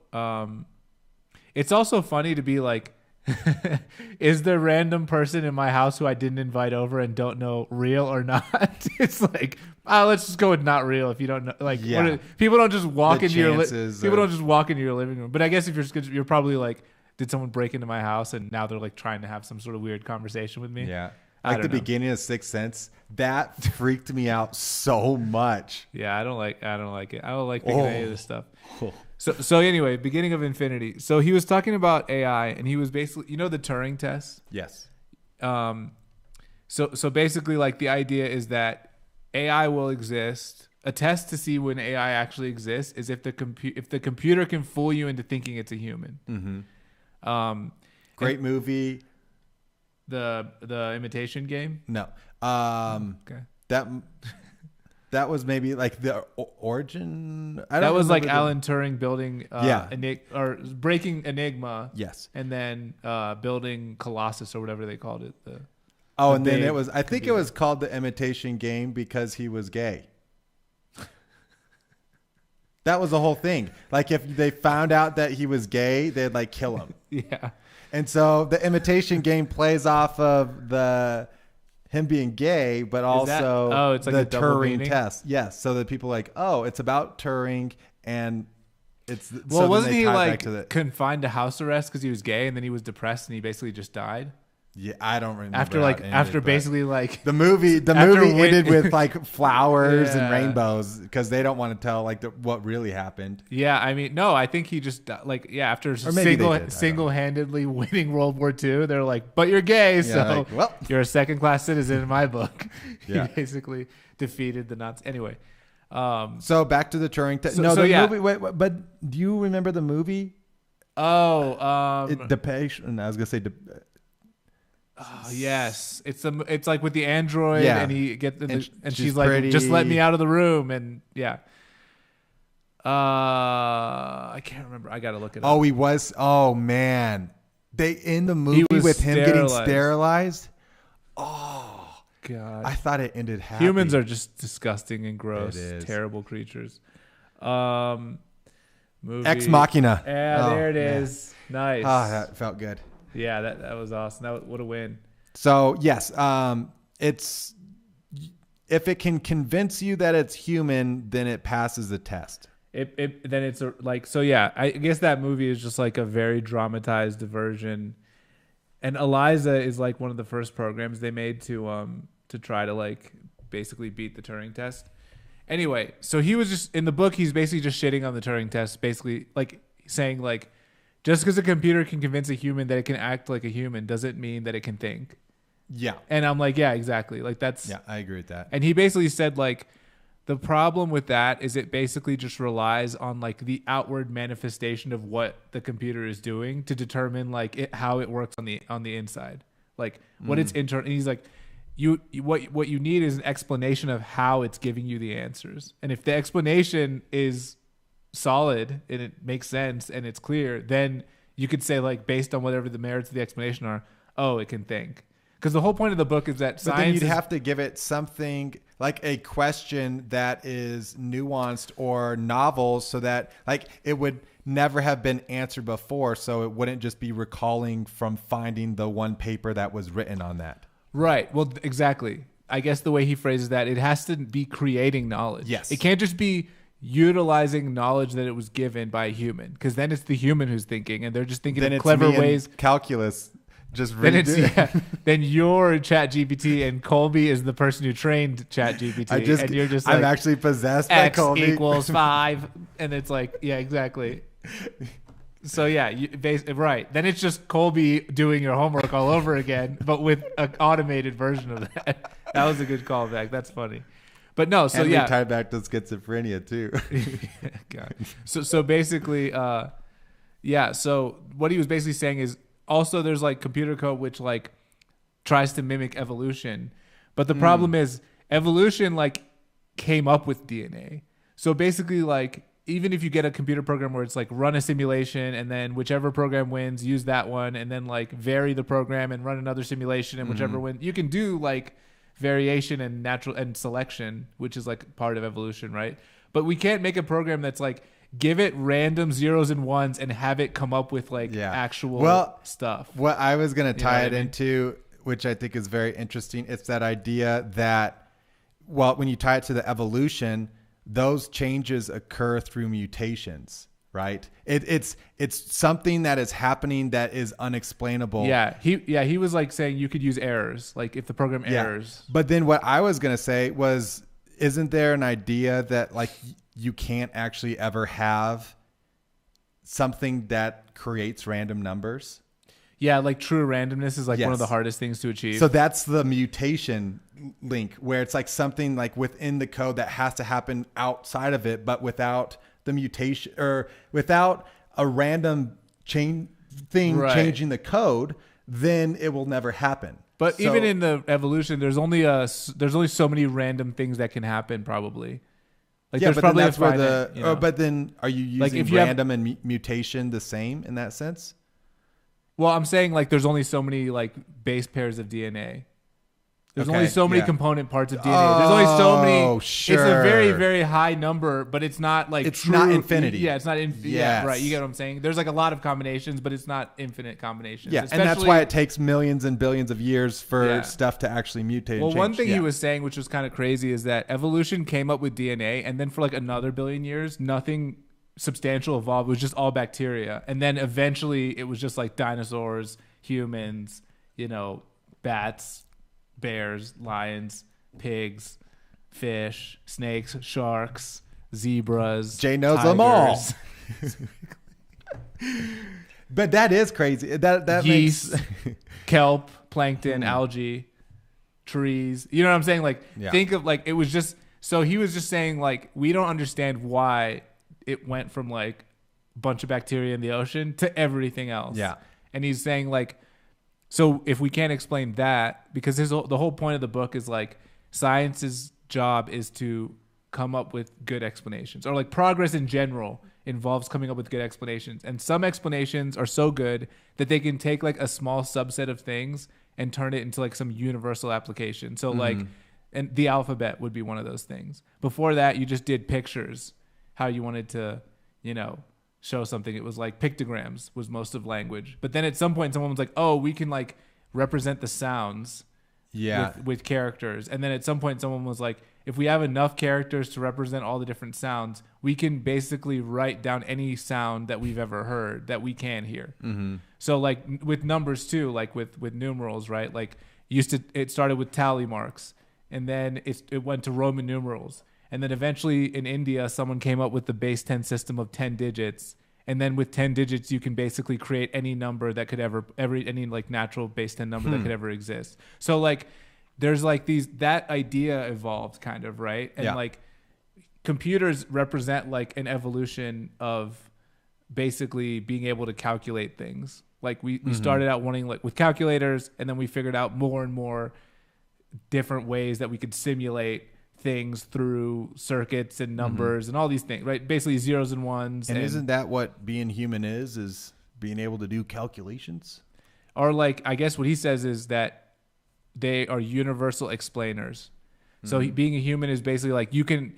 it's also funny to be like, is the random person in my house who I didn't invite over and don't know real or not? It's like, let's just go with not real if you don't know. Like, Yeah. People don't just walk The into your chances people are- don't just walk into your living room. But I guess if you're probably like, did someone break into my house and now they're like trying to have some sort of weird conversation with me? Yeah. I Like don't the know. beginning of Sixth Sense, that freaked me out so much. Yeah, I don't like it. I don't like thinking any of this stuff. So anyway, beginning of infinity. So he was talking about AI, and he was basically, the Turing test. Yes. So basically, like the idea is that AI will exist. A test to see when AI actually exists is if the computer can fool you into thinking it's a human. Mm-hmm. Great movie. The Imitation Game. No. Okay. That was maybe like the origin. I don't That was like remember the- Alan Turing building, or breaking Enigma. Yes. And then building Colossus or whatever they called it. And then big it was. I think it was called the Imitation Game because he was gay. That was the whole thing. Like if they found out that he was gay, they'd like kill him. Yeah. And so the Imitation Game plays off of him being gay, but also it's like the a double Turing meaning? test. Yes. So that people are like, it's about Turing, and it's Well, so wasn't then they he tie like back to the, confined to house arrest because he was gay, and then he was depressed and he basically just died yeah, I don't remember after how it ended, but basically like the movie after ended with like flowers Yeah. and rainbows because they don't want to tell like what really happened. Yeah, I mean, no, I think he just after Or maybe they did, I don't know. single-handedly winning World War II, they're like, but you're gay, so like, well. you're a second-class citizen in my book. Yeah. He basically defeated the Nazis. Anyway, So back to the Turing test. So- No, so the yeah. movie. Wait, but do you remember the movie? The patient. I was gonna say. Yes, it's like with the android, Yeah. and he gets and she's she's like, pretty. just let me out of the room, and yeah. I can't remember. I gotta look it up. Oh, he was. Oh man, they in the movie was with him getting sterilized. sterilized. God, I thought it ended happy. humans are just disgusting and gross, It is. terrible creatures. Movie. Ex Machina. Yeah, Oh, there it yeah. is. Nice. That felt good. Yeah, that was awesome. What a win. So yes, it's if it can convince you that it's human, then it passes the test. Then it's so yeah. I guess that movie is just like a very dramatized version, and Eliza is like one of the first programs they made to try to like basically beat the Turing test. Anyway, so he was just in the book. He's basically just shitting on the Turing test, basically like saying like, just because a computer can convince a human that it can act like a human doesn't mean that it can think. Yeah, And I'm like, yeah, exactly. Like that's yeah, I agree with that. And he basically said like the problem with that is it basically just relies on like the outward manifestation of what the computer is doing to determine like how it works on the inside, like what its internal. And he's like, what you need is an explanation of how it's giving you the answers. And if the explanation is solid and it makes sense and it's clear, then you could say like based on whatever the merits of the explanation are, it can think. Because the whole point of the book is that But science then you'd is, have to give it something like a question that is nuanced or novel so that like it would never have been answered before. So it wouldn't just be recalling from finding the one paper that was written on that. Right. Well, exactly. I guess the way he phrases that, it has to be creating knowledge. Yes. It can't just be utilizing knowledge that it was given by a human, because then it's the human who's thinking, and they're just thinking Then of it's clever me and ways. calculus. Just Then it's redo. then you're ChatGPT, and Colby is the person who trained ChatGPT, and you're just like, I'm actually possessed by X Colby. equals 5, and it's like, yeah, exactly. So yeah, right. Then it's just Colby doing your homework all over again, but with an automated version of that. That was a good callback. That's funny. But no, so And yeah, we tie back to schizophrenia too. God. So basically, yeah. So what he was basically saying is also there's like computer code which like tries to mimic evolution, but the problem is evolution like came up with DNA. So basically, like even if you get a computer program where it's like run a simulation and then whichever program wins, use that one, and then like vary the program and run another simulation and whichever wins, you can do like variation and natural and selection, which is like part of evolution, right? But we can't make a program that's like give it random zeros and ones and have it come up with like actual stuff. What I was going to tie it I mean? into, which I think is very interesting, it's that idea that, well, when you tie it to the evolution, those changes occur through mutations, right? It's something that is happening that is unexplainable. Yeah, he was like saying you could use errors, like if the program errors. But then what I was going to say was, isn't there an idea that like you can't actually ever have something that creates random numbers? Yeah, like true randomness is like one of Yes. the hardest things to achieve. So that's the mutation link, where it's like something like within the code that has to happen outside of it, but without the mutation or without a random thing changing the code, then it will never happen. But So- even in the evolution, there's only so many random things that can happen. Probably, like yeah, there's but probably then that's a where finite, the. you know? But then, are you using Like, if you have- random and mutation the same in that sense? Well, I'm saying like there's only so many like base pairs of DNA. There's Okay, only so many yeah. component parts of DNA. There's only so many. Oh, It's a very, sure. very high number, but it's not like It's true, not infinity. Yeah, it's not infinity. Yes. Yeah, right. You get what I'm saying? There's like a lot of combinations, but it's not infinite combinations. Yeah, and that's Especially- why it takes millions and billions of years for Yeah. stuff to actually mutate. Well, and one change. thing Yeah. he was saying, which was kind of crazy, is that evolution came up with DNA, and then for like another billion years, nothing substantial evolved. It was just all bacteria, and then eventually it was just like dinosaurs, humans, bats, bears, lions, pigs, fish, snakes, sharks, zebras. Jay knows them all. tigers, But that is crazy. That Yeast. makes kelp, plankton, algae, trees. You know what I'm saying? Like, Yeah. think of like, it was just, so he was just saying like, we don't understand why it went from like a bunch of bacteria in the ocean to everything else. Yeah. And he's saying like, so if we can't explain that, because the whole point of the book is like science's job is to come up with good explanations, or like progress in general involves coming up with good explanations. And some explanations are so good that they can take like a small subset of things and turn it into like some universal application. So like, and the alphabet would be one of those things. Before that, you just did pictures, how you wanted to, show something. It was like pictograms was most of language. But then at some point, someone was like, oh, we can like represent the sounds with characters. And then at some point, someone was like, if we have enough characters to represent all the different sounds, we can basically write down any sound that we've ever heard that we can hear. Mm-hmm. So like with numbers too, like with numerals, right? Like it started with tally marks, and then it went to Roman numerals. And then eventually in India, someone came up with the base 10 system of 10 digits. And then with 10 digits, you can basically create any number that could any like natural base 10 number that could ever exist. So like, there's like that idea evolved kind of, right? And like computers represent like an evolution of basically being able to calculate things. Like we started out wanting like with calculators, and then we figured out more and more different ways that we could simulate things through circuits and numbers and all these things, right? Basically zeros and ones. And isn't that what being human is being able to do calculations? Or like, I guess what he says is that they are universal explainers. So being a human is basically like you can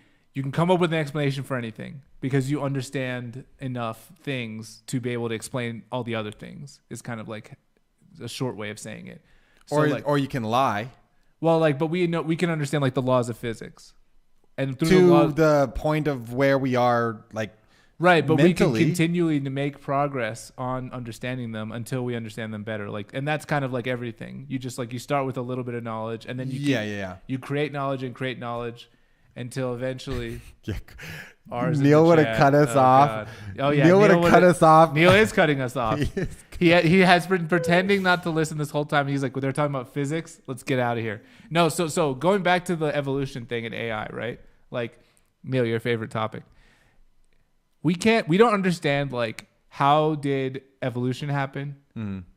come up with an explanation for anything because you understand enough things to be able to explain all the other things. Is kind of like a short way of saying it. So or you can lie. Well, but we can understand like the laws of physics, and through To the point of where we are, like, right, but mentally, we can continually make progress on understanding them until we understand them better. And that's kind of like everything. You just you start with a little bit of knowledge, and then you create knowledge until eventually. Neil would have cut us off. God. Oh yeah, Neil would have cut us off. Neil is cutting us off. He has been pretending not to listen this whole time. He's like, well, they're talking about physics. Let's get out of here. No, so going back to the evolution thing in AI, right? Like, Neil, your favorite topic. We don't understand how did evolution happen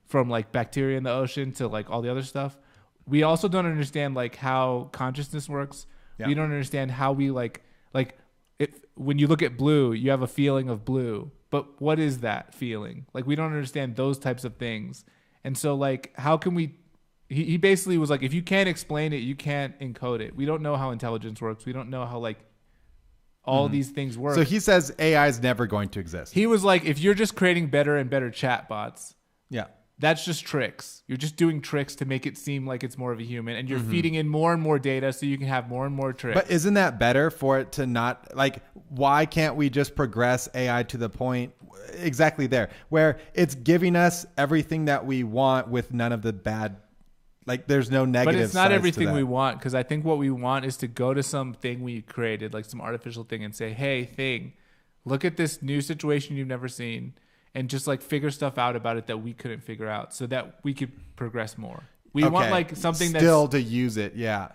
from bacteria in the ocean to all the other stuff. We also don't understand how consciousness works. Yeah. We don't understand how we when you look at blue, you have a feeling of blue, but what is that feeling? We don't understand those types of things. And so how can we, he basically was if you can't explain it, you can't encode it. We don't know how intelligence works. We don't know how all these things work. So he says AI is never going to exist. He was if you're just creating better and better chatbots, yeah, that's just tricks. You're just doing tricks to make it seem like it's more of a human, and you're feeding in more and more data so you can have more and more tricks. But isn't that better for it to not why can't we just progress AI to the point exactly there where it's giving us everything that we want with none of the bad, there's no negative. But it's not everything we want, because I think what we want is to go to something we created, some artificial thing, and say, hey, thing, look at this new situation you've never seen. And just figure stuff out about it that we couldn't figure out, so that we could progress more. We want something that's still to use it, yeah.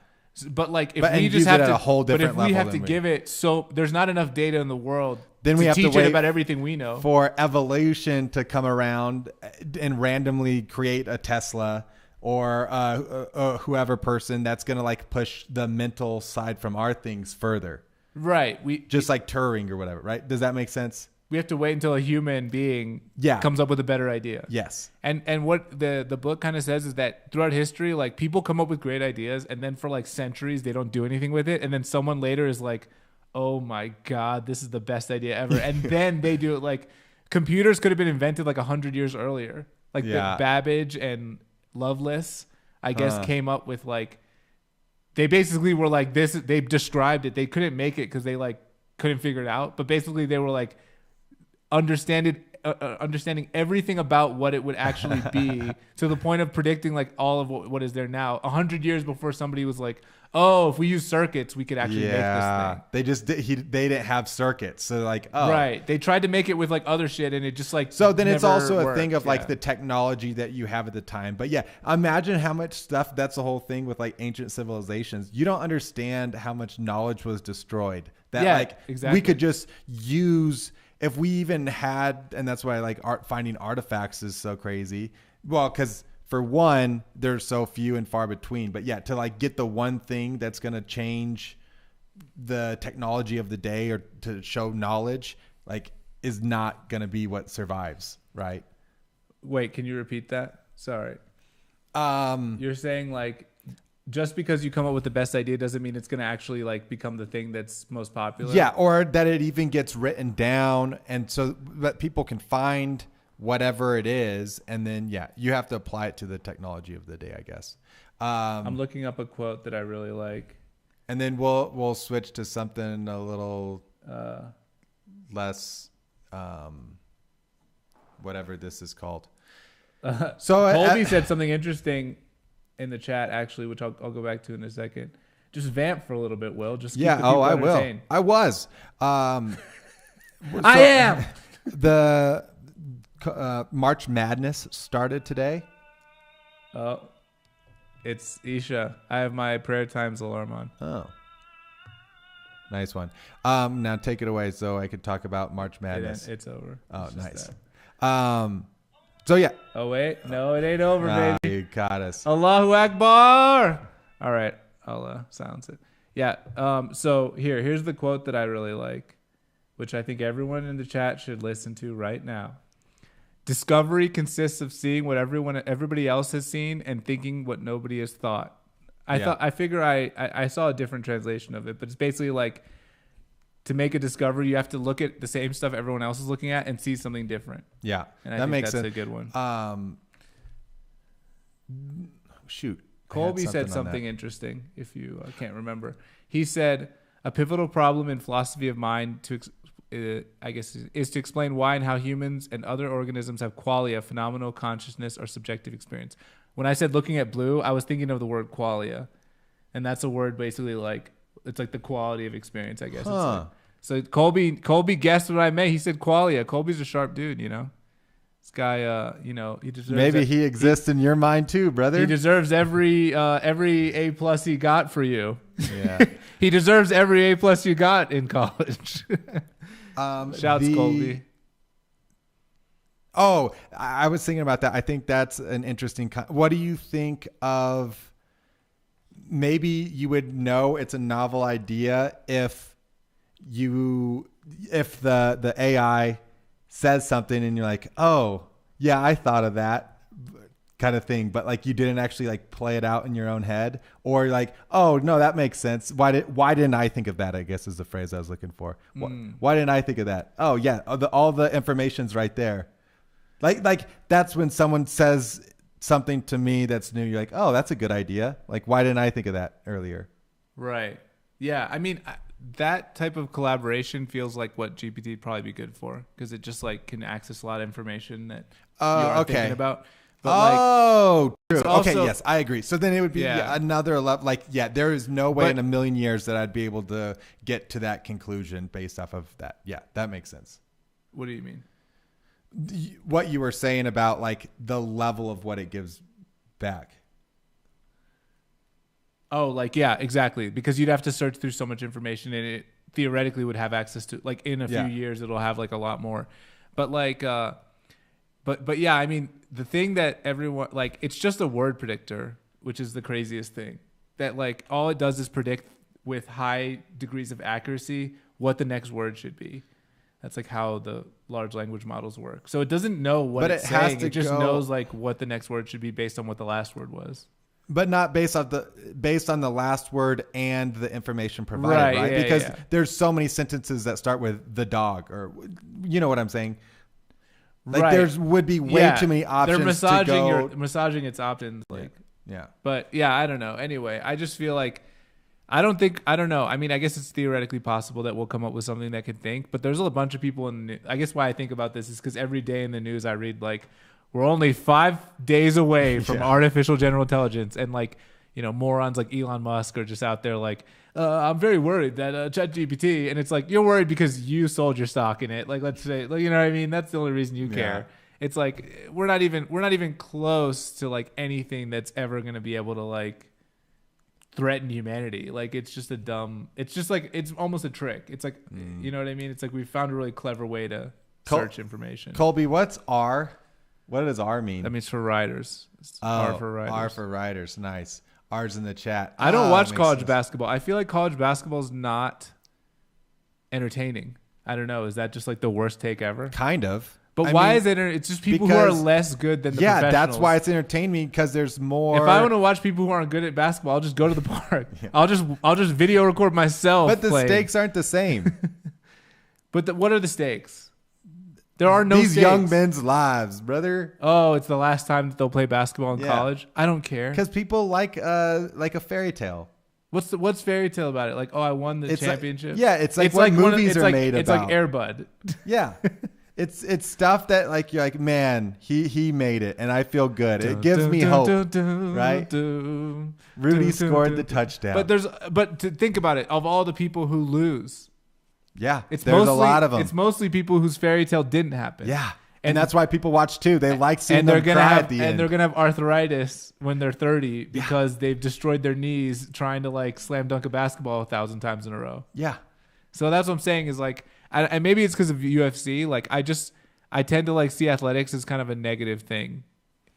But if we just have to, a whole different but if we have to give it, so there's not enough data in the world. Then we have to teach wait it about everything we know for evolution to come around and randomly create a Tesla or whoever person that's gonna push the mental side from our things further. Right. Just like Turing or whatever. Right? Does that make sense? We have to wait until a human being comes up with a better idea. Yes. And what the book kind of says is that throughout history, people come up with great ideas, and then for centuries they don't do anything with it, and then someone later is oh my God, this is the best idea ever, and then they do it. Computers could have been invented 100 years earlier. The Babbage and Lovelace, I guess, came up with they basically were this. They described it. They couldn't make it because they couldn't figure it out, but basically they were understanding everything about what it would actually be to the point of predicting all of what is there now 100 years before somebody was oh, if we use circuits we could actually make this thing. They didn't have circuits, so right, they tried to make it with other shit, and it just so then it's also a thing of the technology that you have at the time. But yeah, imagine how much stuff, that's the whole thing with ancient civilizations. You don't understand how much knowledge was destroyed that exactly. We could just use. If we even had, and that's why finding artifacts is so crazy. Well, because for one, there's so few and far between. But yeah, to get the one thing that's going to change the technology of the day or to show knowledge, is not going to be what survives, right? Wait, can you repeat that? Sorry. You're saying just because you come up with the best idea doesn't mean it's going to actually become the thing that's most popular. Yeah, or that it even gets written down, and so that people can find whatever it is, and then you have to apply it to the technology of the day, I guess. I'm looking up a quote that I really like, and then we'll switch to something a little less, whatever this is called. So Colby said something interesting in the chat, actually, which I'll go back to in a second. Just vamp for a little bit, Will. Just keep the people I entertained. Will. I was. I am. The March Madness started today. Oh, it's Isha. I have my prayer times alarm on. Oh, nice one. Now take it away so I could talk about March Madness. It's over. Oh, nice. So yeah. Oh wait, no, it ain't over, baby. You got us. Allahu Akbar. All right, I'll silence it. Yeah. So here's the quote that I really like, which I think everyone in the chat should listen to right now. Discovery consists of seeing what everybody else has seen and thinking what nobody has thought. I saw a different translation of it, but it's basically like to make a discovery, you have to look at the same stuff everyone else is looking at and see something different. Yeah, And I that think makes that's sense. a good one. Shoot. Colby said something interesting. If you can't remember, he said a pivotal problem in philosophy of mind is to explain why and how humans and other organisms have qualia, phenomenal consciousness, or subjective experience. When I said looking at blue, I was thinking of the word qualia, and that's a word basically like it's like the quality of experience, I guess. It's like, so Colby guessed what I meant. He said qualia. Colby's a sharp dude, you know. This guy, he deserves. Maybe he exists in your mind too, brother. He deserves every A+ he got for you. Yeah. He deserves every A+ you got in college. Shouts Colby. Oh, I was thinking about that. I think that's an interesting. What do you think of? Maybe you would know it's a novel idea if the AI says something and you're like, oh yeah, I thought of that kind of thing, but like you didn't actually like play it out in your own head, or like, oh no, that makes sense. Why didn't I think of that? I guess is the phrase I was looking for. Why didn't I think of that? Oh yeah, all the information's right there. Like that's when someone says something to me that's new. You're like, oh, that's a good idea. Like, why didn't I think of that earlier? Right. Yeah. I mean, that type of collaboration feels like what GPT would probably be good for, because it just like can access a lot of information that you aren't thinking about. But true. also, Okay, yes, I agree. So then it would be another level. Like, yeah, there is no way in a million years that I'd be able to get to that conclusion based off of that. Yeah, that makes sense. What do you mean? What you were saying about like the level of what it gives back. Oh, like, yeah, exactly. Because you'd have to search through so much information, and it theoretically would have access to, like, in a few years, it'll have like a lot more. But like, but yeah, I mean, the thing that everyone, like, it's just a word predictor, which is the craziest thing. That like all it does is predict with high degrees of accuracy what the next word should be. That's like how the large language models work. So it doesn't know what it's saying. It just knows like what the next word should be based on what the last word was. But not based on the last word and the information provided, right? Yeah, because there's so many sentences that start with the dog, or you know what I'm saying? Like there would be way too many options. They're massaging its options. Like, yeah. But yeah, I don't know. Anyway, I just feel like I don't know. I mean, I guess it's theoretically possible that we'll come up with something that can think, but there's a bunch of people I guess why I think about this is because every day in the news I read like, we're only 5 days away from artificial general intelligence, and like, you know, morons like Elon Musk are just out there like, I'm very worried that ChatGPT, and it's like, you're worried because you sold your stock in it. Like, let's say, like, you know what I mean? That's the only reason you care. It's like we're not even close to like anything that's ever going to be able to like threaten humanity. Like, it's just it's just like, it's almost a trick. It's like, you know what I mean? It's like we found a really clever way to search information. Colby, what's R? What does R mean? That means for riders. R for riders. R for riders. Nice. R's in the chat. I don't watch college basketball. I feel like college basketball is not entertaining. I don't know. Is that just like the worst take ever? Kind of. But why is it? It's just people who are less good than the professionals. Yeah, that's why it's entertaining me, because there's more. If I want to watch people who aren't good at basketball, I'll just go to the park. I'll just video record myself. But the stakes aren't the same. But what are the stakes? There are no these stakes. Young men's lives, brother. Oh, it's the last time that they'll play basketball in college. I don't care, because people like a fairy tale. What's fairy tale about it? Like, oh, I won the championship. It's like what movies are made about. It's like Air Bud. Yeah, it's stuff that like you're like, man, he made it, and I feel good. It gives me hope, right? Rudy scored the touchdown. But to think about it, of all the people who lose. Yeah, there's a lot of them. It's mostly people whose fairy tale didn't happen. Yeah, and that's why people watch too. They like seeing them cry at the end. And they're gonna have arthritis when they're 30 because they've destroyed their knees trying to like slam dunk a basketball 1,000 times in a row. Yeah. So that's what I'm saying is like, and maybe it's because of UFC. Like I tend to like see athletics as kind of a negative thing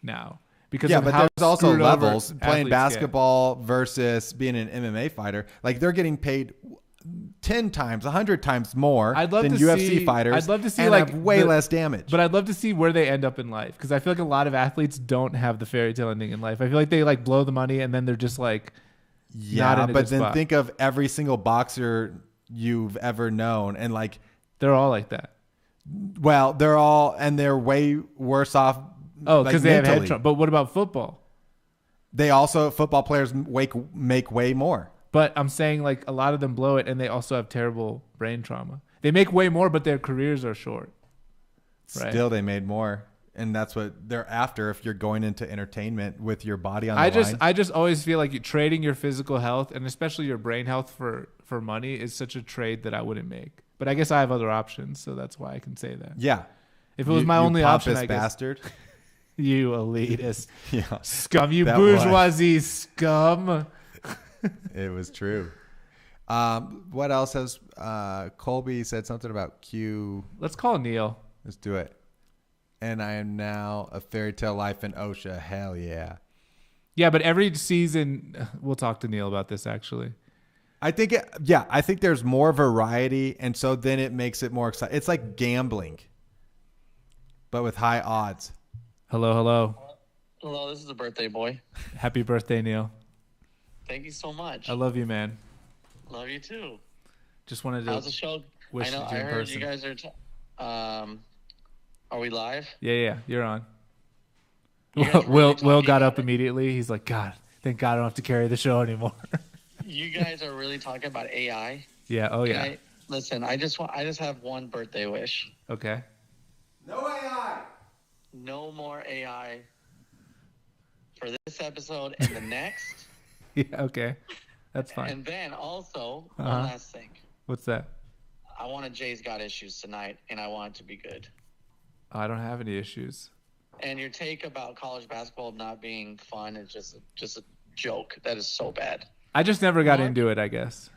now. Because but there's also levels. Playing basketball versus being an MMA fighter. Like they're getting paid 10 times, 100 times more than UFC fighters. I'd love to see and like have way less damage. But I'd love to see where they end up in life, because I feel like a lot of athletes don't have the fairy tale ending in life. I feel like they like blow the money and then they're just like Yeah, in a but good then spot. think of every single boxer you've ever known, and like, They're all like that. well, they're way worse off. Oh, like, because they have head mentally. trauma. But what about football? Football players make way more. But I'm saying like a lot of them blow it, and they also have terrible brain trauma. They make way more, but their careers are short. Right? Still, they made more, and that's what they're after. If you're going into entertainment with your body on the line, I just always feel like trading your physical health and especially your brain health for money is such a trade that I wouldn't make. But I guess I have other options, so that's why I can say that. yeah. If it was my you only option, pompous I guess. bastard. You elitist Yeah, scum, you That bourgeoisie scum. it was true. What else has Colby said something about Q? Let's call Neil. Let's do it. And I am now a fairy tale life in OSHA. Hell yeah. Yeah, but every season we'll talk to Neil about this actually. I think I think there's more variety, and so then it makes it more exciting. It's like gambling, but with high odds. Hello. Hello, this is the birthday boy. Happy birthday, Neil. Thank you so much. I love you, man. Love you too. Just wanted How's the to show? wish I know. you I in heard person. you guys are. Are we live? Yeah, you're on. You guys were Will really talking- got up immediately. He's like, God, thank God I don't have to carry the show anymore. You guys are really talking about AI. Yeah. Oh yeah. Listen, I just have one birthday wish. Okay. No AI. No more AI for this episode and the next. Yeah. Okay. That's fine. And then also Uh-huh. one last thing. What's that? I want a Jay's Got Issues tonight, and I want it to be good. Oh, I don't have any issues. And your take about college basketball not being fun is just a joke. That is so bad. I just never got Mark? into it, I guess.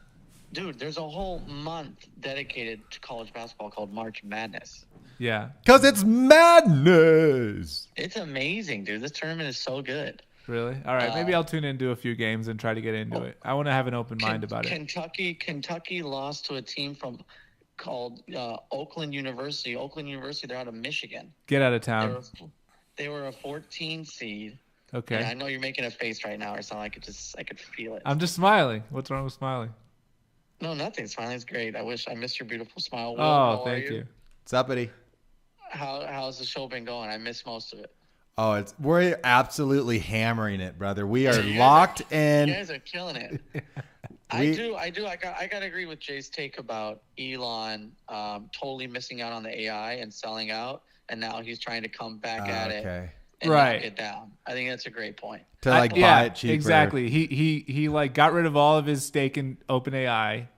Dude, there's a whole month dedicated to college basketball called March Madness. Yeah. Because it's madness. It's amazing, dude. This tournament is so good. Really? All right. Maybe I'll tune into a few games and try to get into it. I want to have an open mind about it. Kentucky lost to a team called Oakland University. Oakland University, they're out of Michigan. Get out of They town. were, they were a 14 seed. Okay. And I know you're making a face right now, or something. I could feel it. I'm just smiling. What's wrong with smiling? No, nothing. Smiling's great. I missed your beautiful smile. Will, Oh, how are thank you. What's up, buddy? How's the show been going? I missed most of it. Oh, we're absolutely hammering it, brother. We are locked in. You guys are killing it. We- I gotta agree with Jay's take about Elon totally missing out on the AI and selling out, and now he's trying to come back at it Okay. and Right. knock it down. I think that's a great point. To like buy yeah, it cheaper. exactly. He like got rid of all of his stake in OpenAI,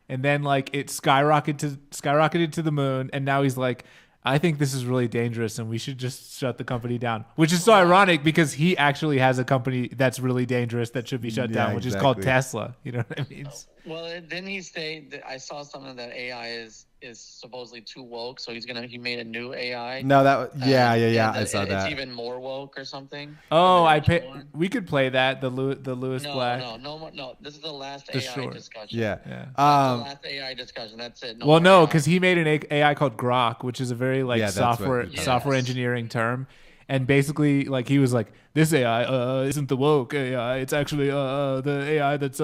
and then like it skyrocketed to the moon, and now he's like, I think this is really dangerous, and we should just shut the company down. Which is so ironic because he actually has a company that's really dangerous that should be shut Yeah, down, which is called exactly. Tesla. You know what I mean? Well, didn't he say that I saw something that AI is supposedly too woke, so he made a new AI. No, yeah. and I saw that. It's even more woke or something. Oh, than the original one. we could play that the Lewis Black. No. This is the last The AI short. discussion. Yeah. Yeah. The last AI discussion. That's it. Well, more no, AI. because he made an AI called Grok, which is a very like Yeah, that's what software he told software us. engineering term, and basically like he was like, this AI isn't the woke AI, it's actually the AI that's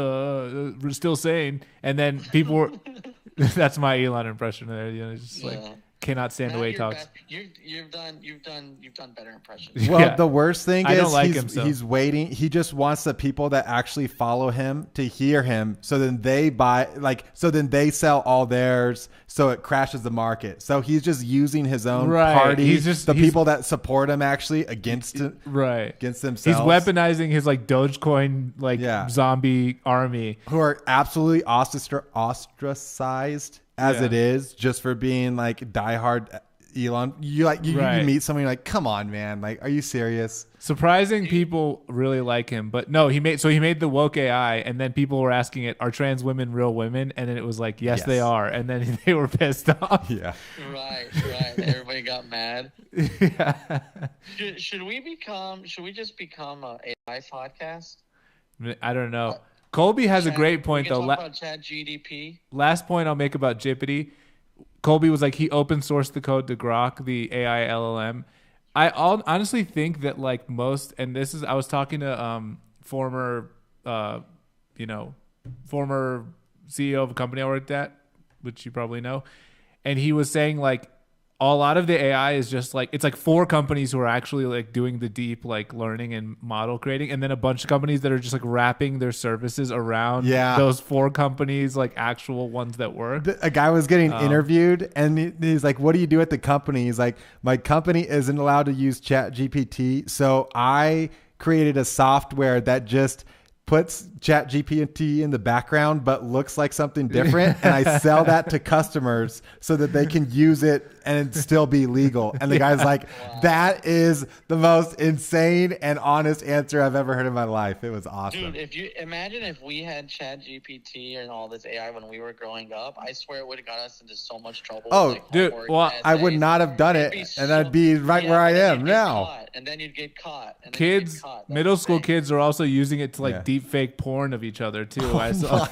still sane, and then people were. That's my Elon impression there. You know, it's just like Yeah. cannot stand the Now way he you're talks. back. You've done better impressions. Well, Yeah. the worst thing I is don't like he's, him, so. he's waiting. He just wants the people that actually follow him to hear him. So then they sell all theirs. So it crashes the market. So he's just using his own Right. party. He's people that support him actually against Right. themselves. He's weaponizing his like Dogecoin like Yeah. zombie army. who are absolutely ostracized as Yeah. it is just for being like diehard Elon. You Right. meet someone, you're like, come on, man. Like, are you serious? Surprising people really like him, but no, he made the woke AI, and then people were asking it, are trans women real women? And then it was like, yes, Yes. they are, and then they were pissed off. Yeah. Right. Everybody got mad. Yeah. Should we just become a AI podcast? I don't know. Colby has a great point we can though. talk about Chat GDP. Last point I'll make about Jippity. Colby was like, he open sourced the code to Grok, the AI LLM. I honestly think that like most, and this is, I was talking to former former CEO of a company I worked at, which you probably know. And he was saying like a lot of the AI is just like, it's like 4 companies who are actually like doing the deep like learning and model creating, and then a bunch of companies that are just like wrapping their services around those 4 companies, like actual ones that work. A guy was getting interviewed, and he's like, what do you do at the company? He's like, my company isn't allowed to use Chat GPT, so I created a software that just puts Chat GPT in the background but looks like something different, and I sell that to customers so that they can use it and still be legal. And the guy's like, that is the most insane and honest answer I've ever heard in my life. It was awesome. Dude, if you imagine if we had Chat GPT and all this AI when we were growing up, I swear it would have got us into so much trouble. Oh, like dude, well, I would not have done it, and I'd be right where I am now. And then you'd get caught. And Kids, middle school kids are also using it to like deep fake porn of each other too. I saw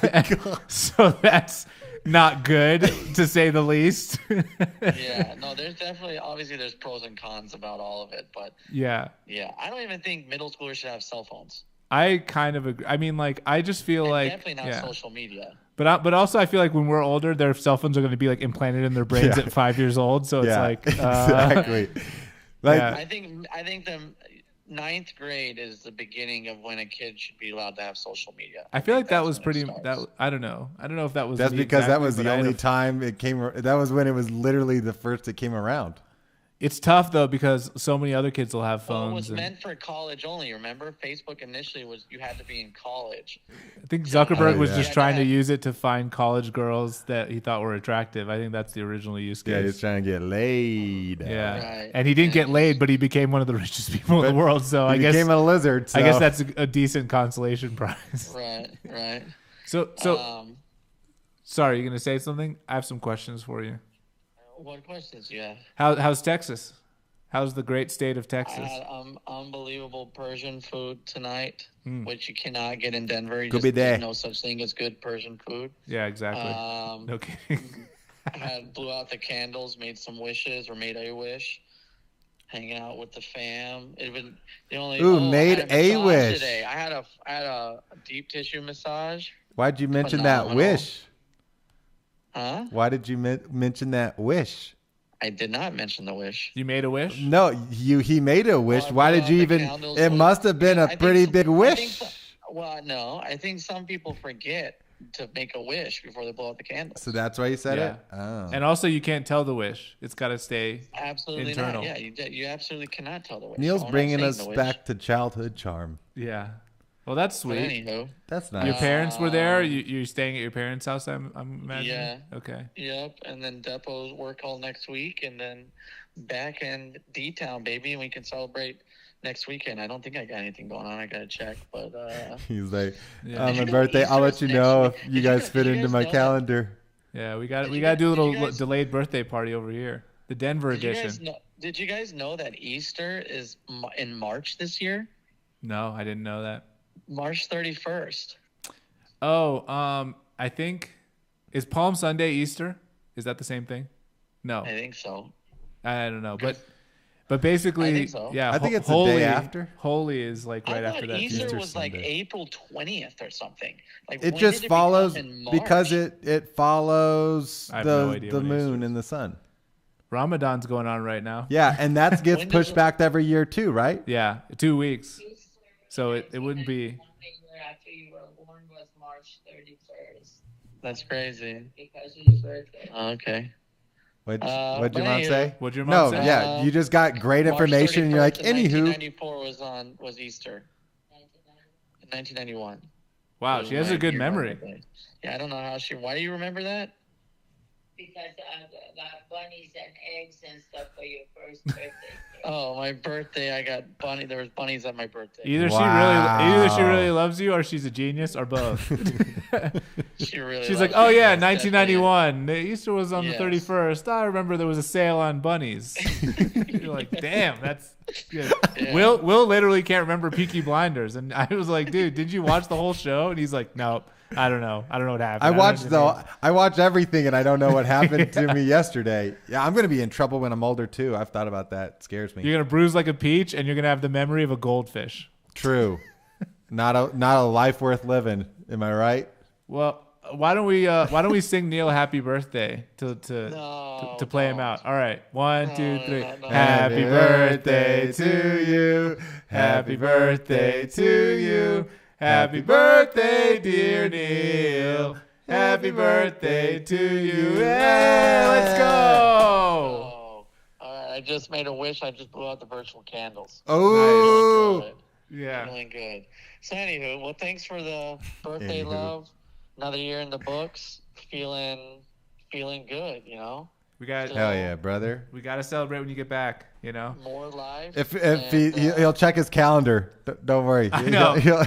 so that's not good to say the least. Yeah, no, there's definitely, obviously there's pros and cons about all of it, but yeah, I don't even think middle schoolers should have cell phones. I kind of agree. I mean, like, I just feel and like definitely not social media. But also I feel like when we're older, their cell phones are going to be like implanted in their brains at 5 years old. So it's like exactly. Like I think the 9th grade is the beginning of when a kid should be allowed to have social media. I feel like that was pretty. I don't know. I don't know if that was. That's because that was the only time it came. That was when it was literally the first it came around. It's tough though because so many other kids will have phones. Well, it was meant for college only. Remember, Facebook initially was you had to be in college. I think Zuckerberg was just trying to use it to find college girls that he thought were attractive. I think that's the original use case. Yeah, he's trying to get laid. Yeah, right. And he didn't get laid, but he became one of the richest people in the world. So I guess he became a lizard. So. I guess that's a decent consolation prize. Right. So sorry, you gonna say something? I have some questions for you. What questions do you have? How's Texas? How's the great state of Texas? I had unbelievable Persian food tonight, which you cannot get in Denver. There's no such thing as good Persian food. Yeah, exactly. No kidding. Blew out the candles, made some wishes, or made a wish. Hanging out with the fam. It was the only. Made a wish. Today. I had a deep tissue massage. Why'd you mention that wish? Huh? Why did you mention that wish? I did not mention the wish. You made a wish? No, he made a wish. Why did you even? It must have been a pretty big wish. No, I think some people forget to make a wish before they blow out the candles. So that's why you said it. Oh. And also, you can't tell the wish; it's got to stay absolutely internal. Not. Yeah, you absolutely cannot tell the wish. Neil's bringing us back to childhood charm. Yeah. Well, that's sweet. But anywho, that's nice. Your parents were there. You're staying at your parents' house, I'm imagining. Yeah. Okay. Yep. And then Depo's work all next week, and then back in D-Town, baby, and we can celebrate next weekend. I don't think I got anything going on. I gotta check, but he's like, my birthday. I'll let you know if you guys fit into my calendar. Yeah, we got to do a little delayed birthday party over here. The Denver edition. Did you guys know that Easter is in March this year? No, I didn't know that. March 31st. Oh, I think is Palm Sunday Easter? Is that the same thing? No, I think so. I don't know, but basically, I think so. Yeah. I think it's the day after. Holy is like right after that. Easter was like April 20th or something. Like it just follows because it follows the moon and the sun. Ramadan's going on right now. Yeah, and that gets pushed back every year too, right? Yeah, 2 weeks. So it wouldn't be. 1 year after you were born was March 31st. That's crazy. Because of your birthday. Okay. What'd your mom say? What'd your mom say? No, yeah, you just got great information, and you're like, anywho. 1994 was Easter. 1991. Wow, she has a good memory. Yeah, I don't know why do you remember that? Because I got bunnies and eggs and stuff for your first birthday. Oh, my birthday! I got bunny. There was bunnies at my birthday. Either she really loves you, or she's a genius, or both. She's like, oh yeah, 1991. Easter was on the 31st. I remember there was a sale on bunnies. You're like, damn, that's good. Yeah. Will literally can't remember Peaky Blinders, and I was like, dude, did you watch the whole show? And he's like, nope. I don't know what happened. I watched everything, and I don't know what happened to me yesterday. Yeah, I'm gonna be in trouble when I'm older too. I've thought about that. It scares me. You're gonna bruise like a peach, and you're gonna have the memory of a goldfish. True. Not a life worth living. Am I right? Well, why don't we sing Neil happy birthday to play him don't. out? All right. 1, 2, 3. no. Happy birthday to you. Happy birthday to you. Happy birthday, dear Neil. Happy birthday to you. Hey, let's go. Oh, all right. I just made a wish. I just blew out the virtual candles. Oh, Good. Yeah. Feeling good. So anywho, well, thanks for the birthday Anywho. love. Another year in the books. Feeling good. You know. We got hell yeah, brother. we got to celebrate when you get back, you know. More live. If and, he'll check his calendar. Don't worry. I know. He'll-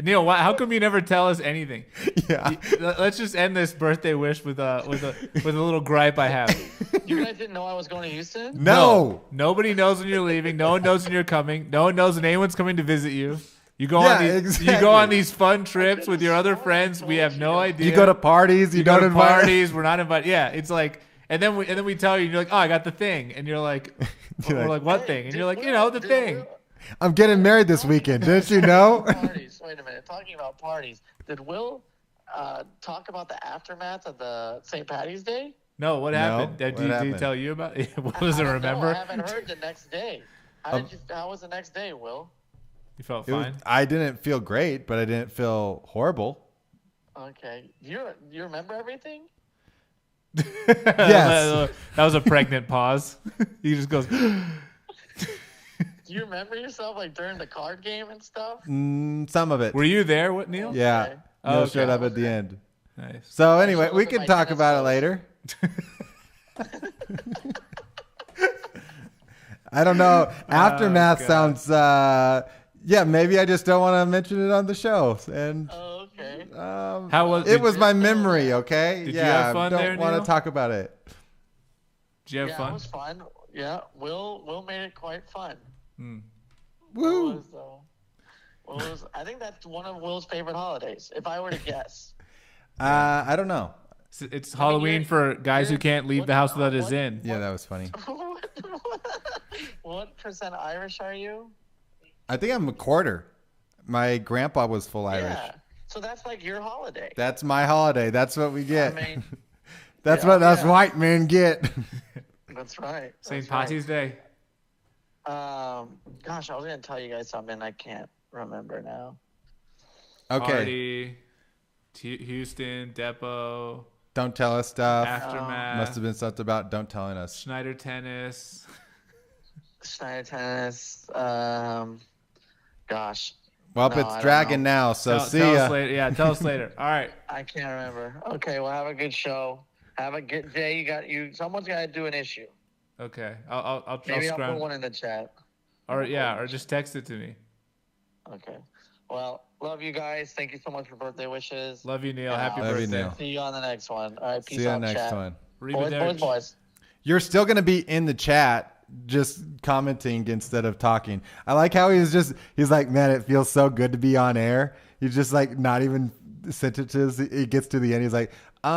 Neil, how come you never tell us anything? yeah. Let's just end this birthday wish with a little gripe I have. You guys didn't know I was going to Houston? No. Nobody knows when you're leaving. No one knows when you're coming. No one knows when anyone's coming to visit you. You go Yeah, on these exactly. you go on these fun trips with your other friends. We have no idea. You go to parties. You go don't to invite. parties. We're not invited. Yeah, it's like, and then we tell you, and you're like, oh, I got the thing, and you're like, we're like, what thing? And you're like, the thing. I'm getting married this weekend. Didn't you know? Parties. Wait a minute. Talking about parties, did Will talk about the aftermath of the St. Patty's Day? No, what happened? what Did he happened? tell you about it? What doesn't I remember? haven't heard the next day. How was the next day, Will? You felt It was- fine. I didn't feel great, but I didn't feel horrible. Okay. You remember everything? Yes. That was a pregnant pause. He just goes, Do you remember yourself like during the card game and stuff? Some of it. were you there, what, Neil? Yeah. Okay. Neil Okay. showed up at the end. Nice. So anyway, Show we up in can my talk tennis about it clothes. later. I don't know. Aftermath God. sounds. Yeah, maybe I just don't want to mention it on the show. And Oh, okay. How was it was my memory. Okay. Did you yeah, have fun don't there, want Neil? to talk about it. Did you have Yeah, it fun? was fun. Yeah, Will made it quite fun. Woo. I think that's one of Will's favorite holidays, if I were to guess. I don't know. It's Halloween you're- for guys who you're- can't leave the house without his in. Yeah, that was funny. What percent Irish are you? I think I'm a quarter. My grandpa was full Irish. Yeah. So that's like your holiday. That's my holiday. That's what we get. I mean, That's yeah, what us yeah. white men get. that's right. St. That's right. Patty's Day. Gosh, I was gonna tell you guys something I can't remember now. Okay. Party. Houston, Depot, Don't tell us stuff. Aftermath, Must have been something about don't telling us. Schneider Tennis. Schneider Tennis. Gosh, Well, No, I it's don't dragging know. now, so see tell ya. us later. Yeah, tell us later. All right. I can't remember. Okay, well, have a good show. Have a good Jay. Someone's got to do an issue. Okay. I'll Maybe I'll scrounge. put one in the chat. Or just text it to me. Okay. Well, love you guys. Thank you so much for birthday wishes. Love you, Neil. Yeah, Happy Love you, birthday. Neil. See you on the next one. All right, peace See you out, on next chat. one. Boys. You're still gonna be in the chat, just commenting instead of talking. I like how he's like, man, it feels so good to be on air. He's just like not even sentences. He gets to the end. He's like, what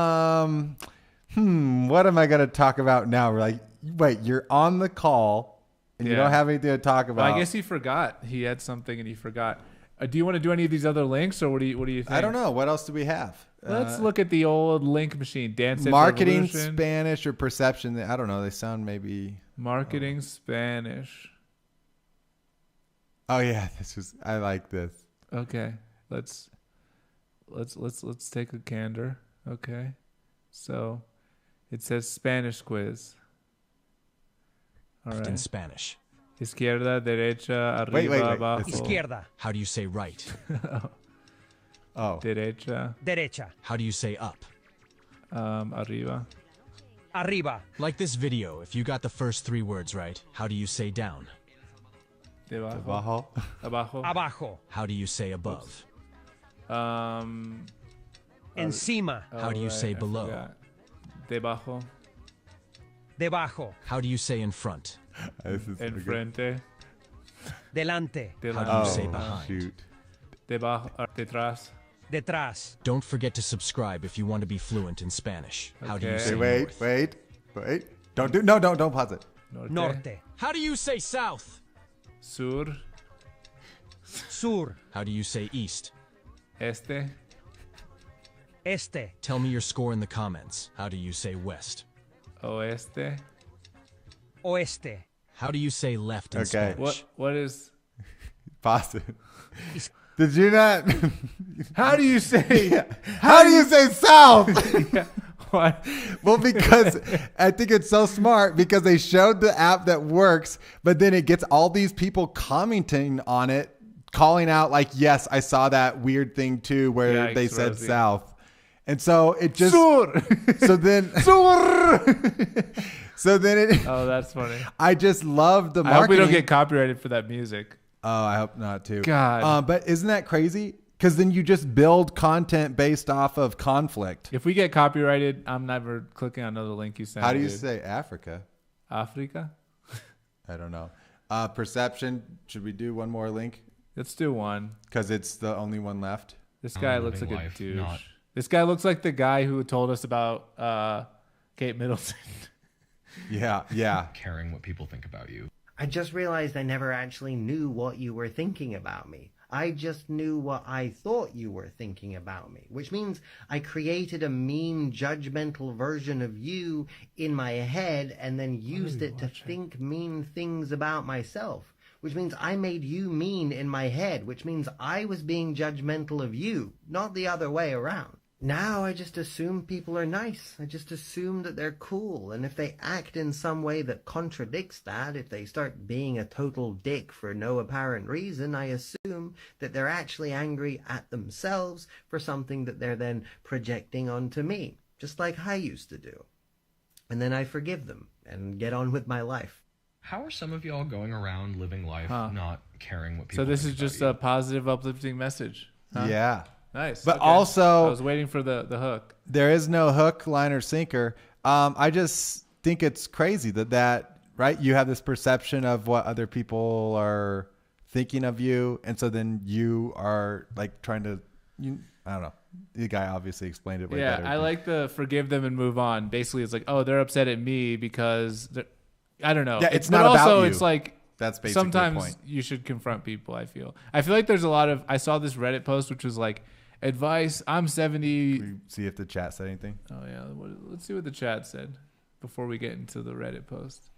am I gonna talk about now? We're like, wait, you're on the call and you Yeah. don't have anything to talk about. Well, I guess he forgot. He had something and he forgot. Do you want to do any of these other links, or what do you think? I don't know. What else do we have? Let's look at the old link machine. Dance Marketing, Revolution. Spanish, or perception. I don't know. They sound maybe. Marketing Spanish. Oh yeah, I like this. Okay, let's take a candor. Okay, so it says Spanish quiz. All In right. Spanish. Izquierda, derecha, arriba, Wait. abajo. Izquierda, How do you say right? Oh, Derecha, derecha, How do you say up? arriba. arriba, Like this video, if you got the first 3 words right, how do you say down? Debajo, Bajo. abajo. abajo, How do you say above? encima, How do you say I below? forgot. Debajo, debajo, How do you say in front? This is pretty good. enfrente, delante, How do delante, you say Oh, behind? shoot. debajo, detrás. detrás, Don't forget to subscribe if you want to be fluent in Spanish. How do you Okay. say Hey, north? wait. Don't pause it. norte, How do you say south? Sur, sur, How do you say east? Este. Este. Tell me your score in the comments. How do you say west? Oeste. Oeste. How do you say left in Okay. Spanish? What is... Pause it. Did you not? How do you say... How do you say south? What? Well, because I think it's so smart because they showed the app that works, but then it gets all these people commenting on it, calling out like, yes, I saw that weird thing too, where Yikes, they said Rosie. south. And so it just, Sur. so then, so then it, Oh, that's funny. I just love the I marketing. hope we don't get copyrighted for that music. Oh, I hope not too. God. But isn't that crazy? Because then you just build content based off of conflict. If we get copyrighted, I'm never clicking on another link you send. How do you dude. say Africa? Africa? I don't know. Perception. Should we do one more link? Let's do one. Because it's the only one left. This guy looks like living a life, douche. not- This guy looks like the guy who told us about Kate Middleton. Yeah. Caring what people think about you. I just realized I never actually knew what you were thinking about me. I just knew what I thought you were thinking about me, which means I created a mean, judgmental version of you in my head and then used it to think mean things about myself, which means I made you mean in my head, which means I was being judgmental of you, not the other way around. Now I just assume people are nice. I just assume that they're cool. And if they act in some way that contradicts that, if they start being a total dick for no apparent reason, I assume that they're actually angry at themselves for something that they're then projecting onto me, just like I used to do. And then I forgive them and get on with my life. How are some of y'all going around living life not caring what people So this think is just about a positive, uplifting message. Huh? Yeah. Nice. But Okay. also, I was waiting for the hook. there is no hook, line, or sinker. I just think it's crazy that right? You have this perception of what other people are thinking of you, and so then you are like trying to, I don't know. The guy obviously explained it way better. Yeah, I like the forgive them and move on. Basically, it's like, oh, they're upset at me because I don't know. Yeah, it's but not about also you. It's like That's basically the sometimes point. you should confront people. I feel like there's a lot of. I saw this Reddit post which was like, advice. I'm 70. We see if the chat said anything. Oh yeah, let's see what the chat said before we get into the Reddit post.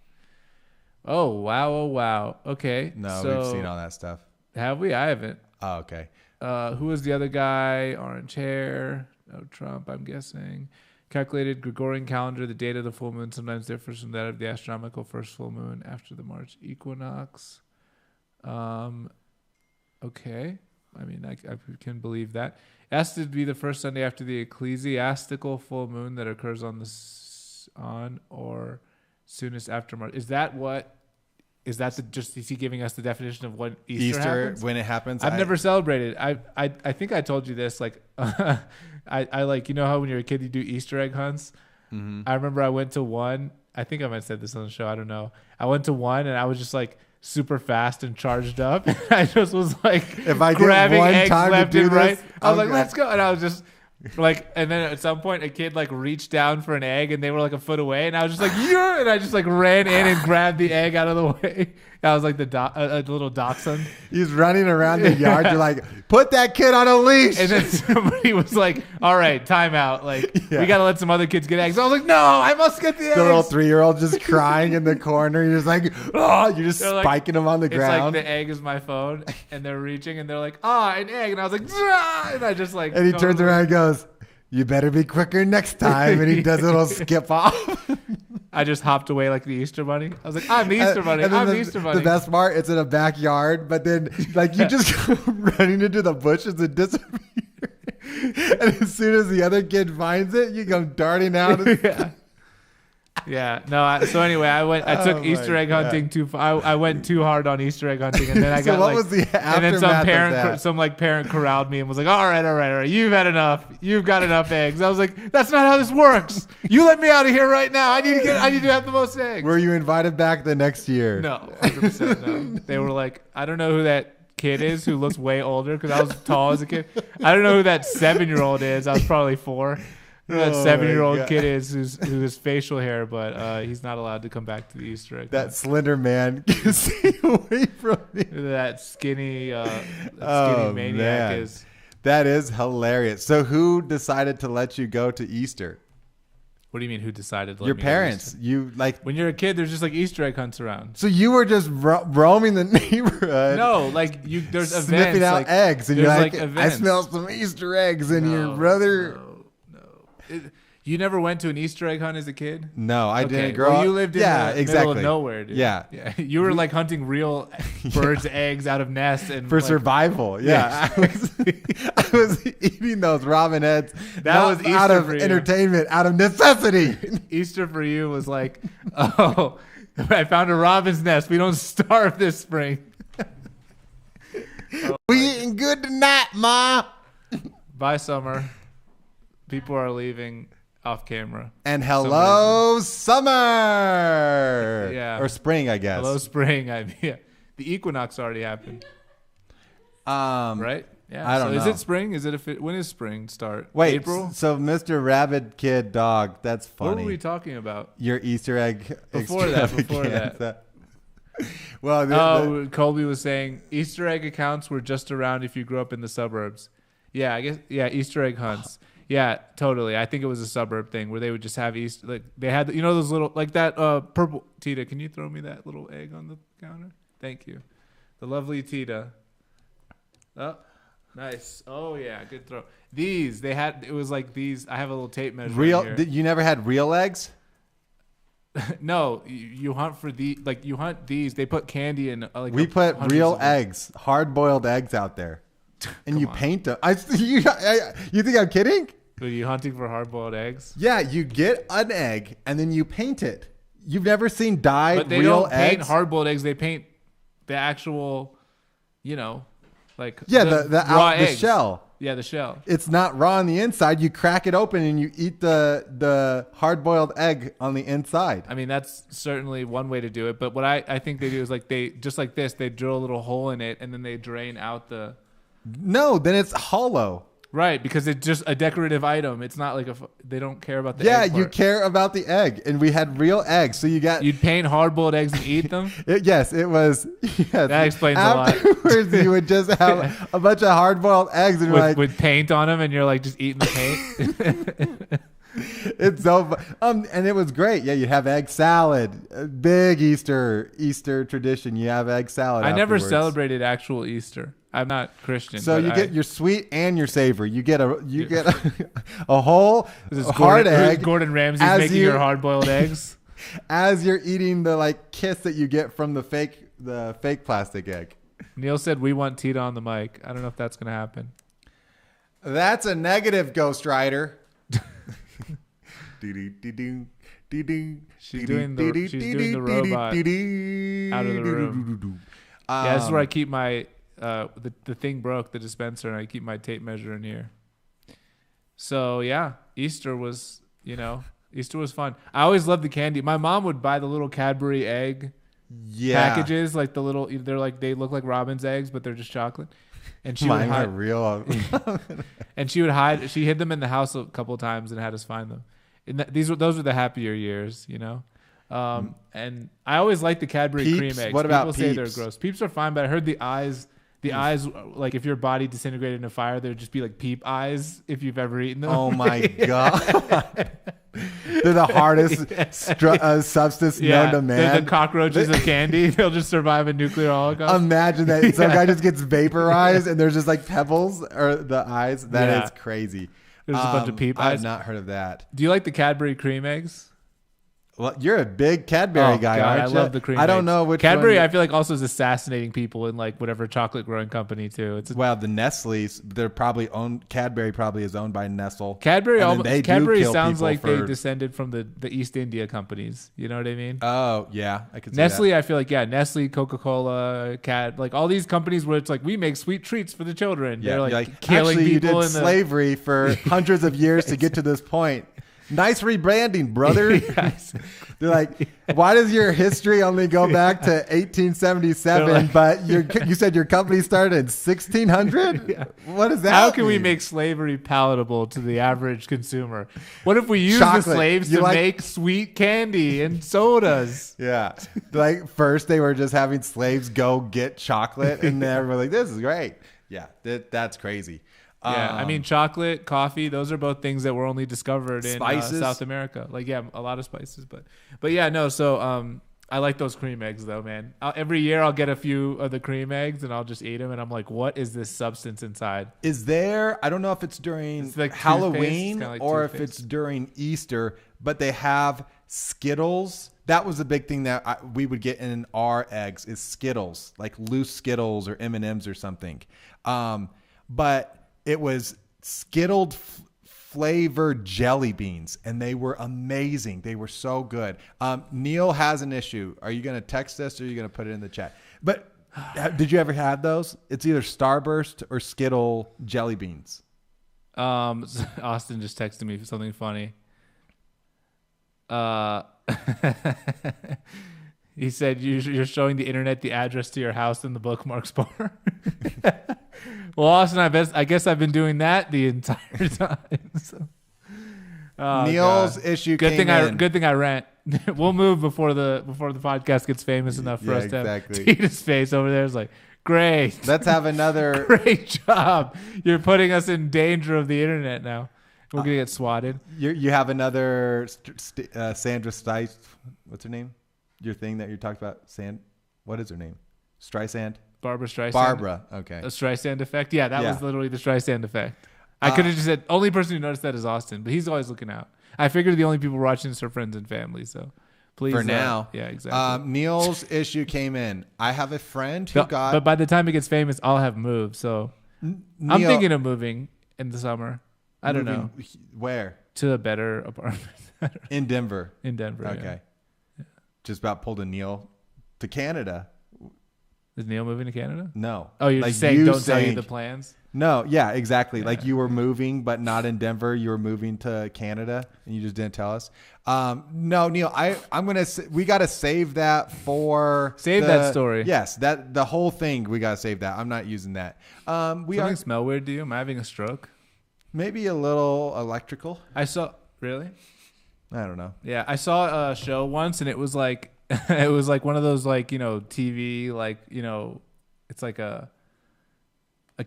Oh wow. Okay. No, so, we've seen all that stuff. Have we? I haven't. Oh, okay. Who was the other guy? Orange hair. Oh, Trump, I'm guessing. Calculated Gregorian calendar. The date of the full moon sometimes differs from that of the astronomical first full moon after the March equinox. Okay. I mean, I can believe that. It has to be the first Sunday after the ecclesiastical full moon that occurs on or soonest after March. Is that is he giving us the definition of what Easter happens? When it happens? I've never celebrated. I think I told you this. Like, I like, you know how when you're a kid you do Easter egg hunts. Mm-hmm. I remember I went to one. I think I might have said this on the show. I don't know. I went to one and I was just like super fast and charged up. I just was like, if I grabbing get one eggs time left to do and right. this, I was like, I'm let's go. And I was just like, and then at some point a kid like reached down for an egg and they were like a foot away. And I was just like, yeah. And I just like ran in and grabbed the egg out of the way. I was like a little dachshund. He's running around the yard. You're like, put that kid on a leash. And then somebody was like, all right, time out. Like, we got to let some other kids get eggs. I was like, no, I must get the eggs. The little 3-year-old just crying in the corner. You're just like, oh, you're just They're spiking him on the It's ground. like the egg is my phone. And they're reaching and they're like, an egg. And I was like, "Ah," and I just like. and he turns around and goes, you better be quicker next time. And he does a little skip off. I just hopped away like the Easter bunny. I was like, I'm the Easter bunny. And then I'm the Easter bunny. The best part, it's in a backyard, but then like you just go running into the bushes and disappear. And as soon as the other kid finds it, you come darting out. Yeah. No. So anyway, I took Easter egg hunting too far. I went too hard on Easter egg hunting, and then I So got what like, was the and then some aftermath of that? parent corralled me and was like, all right. You've had enough. You've got enough eggs. I was like, that's not how this works. You let me out of here right now. I need to have the most eggs. Were you invited back the next year? No, 100% no. They were like, I don't know who that kid is who looks way older because I was tall as a kid. I don't know who that 7-year-old is. I was probably 4. That 7-year-old kid is who has facial hair, but he's not allowed to come back to the Easter egg. That slender man, stay away from me. That skinny maniac man. is. That is hilarious. So who decided to let you go to Easter? What do you mean? Who decided? To let Your me go to parents. Easter? You like When you're a kid, there's just like Easter egg hunts around. so you were just roaming the neighborhood. No, like there's events, sniffing out like, eggs, and you're there's, like, I events. smell some Easter eggs, and your brother. You never went to an Easter egg hunt as a kid? No, I didn't grow well, up. you lived in the middle of nowhere, dude. Yeah. You were like hunting real birds' eggs out of nests and For like, survival. Yeah. I was eating those robin heads. That was Easter out of for you. entertainment, out of necessity. Easter for you was like, oh, I found a robin's nest. We don't starve this spring. We eating good tonight, Ma. By summer, people are leaving off camera. And hello, summer. Yeah. Or spring, I guess. Hello, spring. The equinox already happened. Right? Yeah. I don't know. Is it spring? When is spring start? Wait, April? so Mr. Rabid Kid Dog, that's funny. What were we talking about? Your Easter egg Before that. extravaganza. Well, Colby was saying Easter egg accounts were just around if you grew up in the suburbs. Yeah, I guess. Yeah, Easter egg hunts. Yeah, totally. I think it was a suburb thing where they would just have Easter. Like they had, those little like that purple. Tita, can you throw me that little egg on the counter? Thank you, the lovely Tita. Oh, nice. Oh yeah, good throw. These they had. It was like these. I have a little tape measure. real. You never had real eggs? No, you hunt for you hunt these. They put candy in. We put real eggs, hard-boiled eggs out there, and you paint them. You think I'm kidding? Are you hunting for hard-boiled eggs? Yeah, you get an egg and then you paint it. You've never seen dyed but they real don't paint eggs? hard-boiled eggs. They paint the actual, like the shell. Yeah, the shell. It's not raw on the inside. You crack it open and you eat the hard-boiled egg on the inside. I mean, that's certainly one way to do it. But what I think they do is like they just like this. They drill a little hole in it and then they drain out the. No, then it's hollow. Right, because it's just a decorative item. It's not like they don't care about the egg. Yeah, part. you care about the egg, and we had real eggs. So you'd paint hard-boiled eggs and eat them. Yes, it was. Yes. That explains a lot. Afterwards, you would just have a bunch of hard-boiled eggs, and with paint on them, and you're like just eating the paint. It's so and it was great. Yeah, you have egg salad. A big Easter tradition. You have egg salad. I never afterwards. celebrated actual Easter. I'm not Christian. So you get your sweet and your savory. You get a whole hard egg. Gordon Ramsay's making your hard-boiled eggs as you're eating the kiss that you get from the fake plastic egg. Neil said we want Tita on the mic. I don't know if that's gonna happen. That's a negative, Ghost Rider. She's doing the robot out of the room. Yeah, this is where I keep my the thing broke, the dispenser, and I keep my tape measure in here. So yeah, Easter was fun. I always loved the candy. My mom would buy the little Cadbury egg packages, like the little. They look like robin's eggs, but they're just chocolate. And she would hide real. And she hid them in the house a couple of times and had us find them. And those were the happier years, And I always liked the Cadbury Peeps? cream eggs. What about People say they're Peeps? gross. Peeps are fine, but I heard the eyes, like if your body disintegrated in a fire, there'd just be like peep eyes if you've ever eaten them. Oh my God. They're the hardest substance known to man. They're the cockroaches of candy. They'll just survive a nuclear holocaust. Imagine that some guy just gets vaporized and there's just like pebbles or the eyes. That is crazy. There's a bunch of peep eyes. I've not heard of that. Do you like the Cadbury cream eggs? Well, you're a big Cadbury guy, God, aren't you? I love the cream. I don't eggs. know which Cadbury. one I feel like also is assassinating people in like whatever chocolate growing company too. The Nestle's. They're probably owned. Cadbury probably is owned by Nestle. Cadbury sounds like they descended from the East India companies. You know what I mean? Oh yeah, I could see Nestle. that. I feel like Nestle, Coca-Cola, like all these companies where it's like we make sweet treats for the children. Yeah, they're like killing actually, people. You did slavery for hundreds of years to get to this point. Nice rebranding, brother. They're like, why does your history only go back to 1877, but you said your company started in 1600? Yeah. What does that How can mean? we make slavery palatable to the average consumer? What if we use the slaves to make sweet candy and sodas? Yeah. Like first they were just having slaves go get chocolate and then everyone was like, this is great. Yeah, that's crazy. Yeah, I mean, chocolate, coffee, those are both things that were only discovered in Spices. South America. Like, yeah, a lot of spices, but yeah, no. So, I like those cream eggs though, man. Every year I'll get a few of the cream eggs and I'll just eat them, and I'm like, what is this substance inside? Is there? I don't know if it's during like Halloween like or if toothpaste. it's during Easter, but they have Skittles. That was a big thing that we would get in our eggs is Skittles, like loose Skittles or M&Ms or something. But it was Skittled flavored jelly beans, and they were amazing. They were so good. Neil has an issue. Are you going to text us or are you going to put it in the chat? But did you ever have those? It's either Starburst or Skittle jelly beans. Austin just texted me something funny. He said you're showing the internet the address to your house in the bookmarks bar. Well, Austin, I guess I've been doing that the entire time. So. Oh, Neil's God. issue. Good came thing in. good thing I rent. We'll move before the podcast gets famous enough for us to exactly. have Tita's face over there. It's like, great. Let's have another. Great job. You're putting us in danger of the internet now. We're gonna get swatted. You have another Sandra Stice. What's her name? Your thing that you talked about. What is her name? Streisand. Barbara Streisand. Barbara. Okay. A Streisand effect. Yeah, that was literally the Streisand effect. I could have just said only person who noticed that is Austin, but he's always looking out. I figured the only people watching is her friends and family. So please. For now. Yeah, exactly. Neil's issue came in. I have a friend who got. But by the time it gets famous, I'll have moved. So Neil, I'm thinking of moving in the summer. I don't know. Where? To a better apartment. In Denver. In Denver. Okay. Yeah. Just about pulled a Neil to Canada. Is Neil moving to Canada? No. Oh, you're like just saying don't tell you the plans? No, yeah, exactly. Yeah. Like you were moving, but not in Denver. You were moving to Canada, and you just didn't tell us. No, Neil, we got to save that for that story. Yes, that the whole thing. We got to save that. I'm not using that. Something smell weird to you? Am I having a stroke? Maybe a little electrical. Really? I don't know. Yeah, I saw a show once, and it was like it was like one of those like TV like it's like a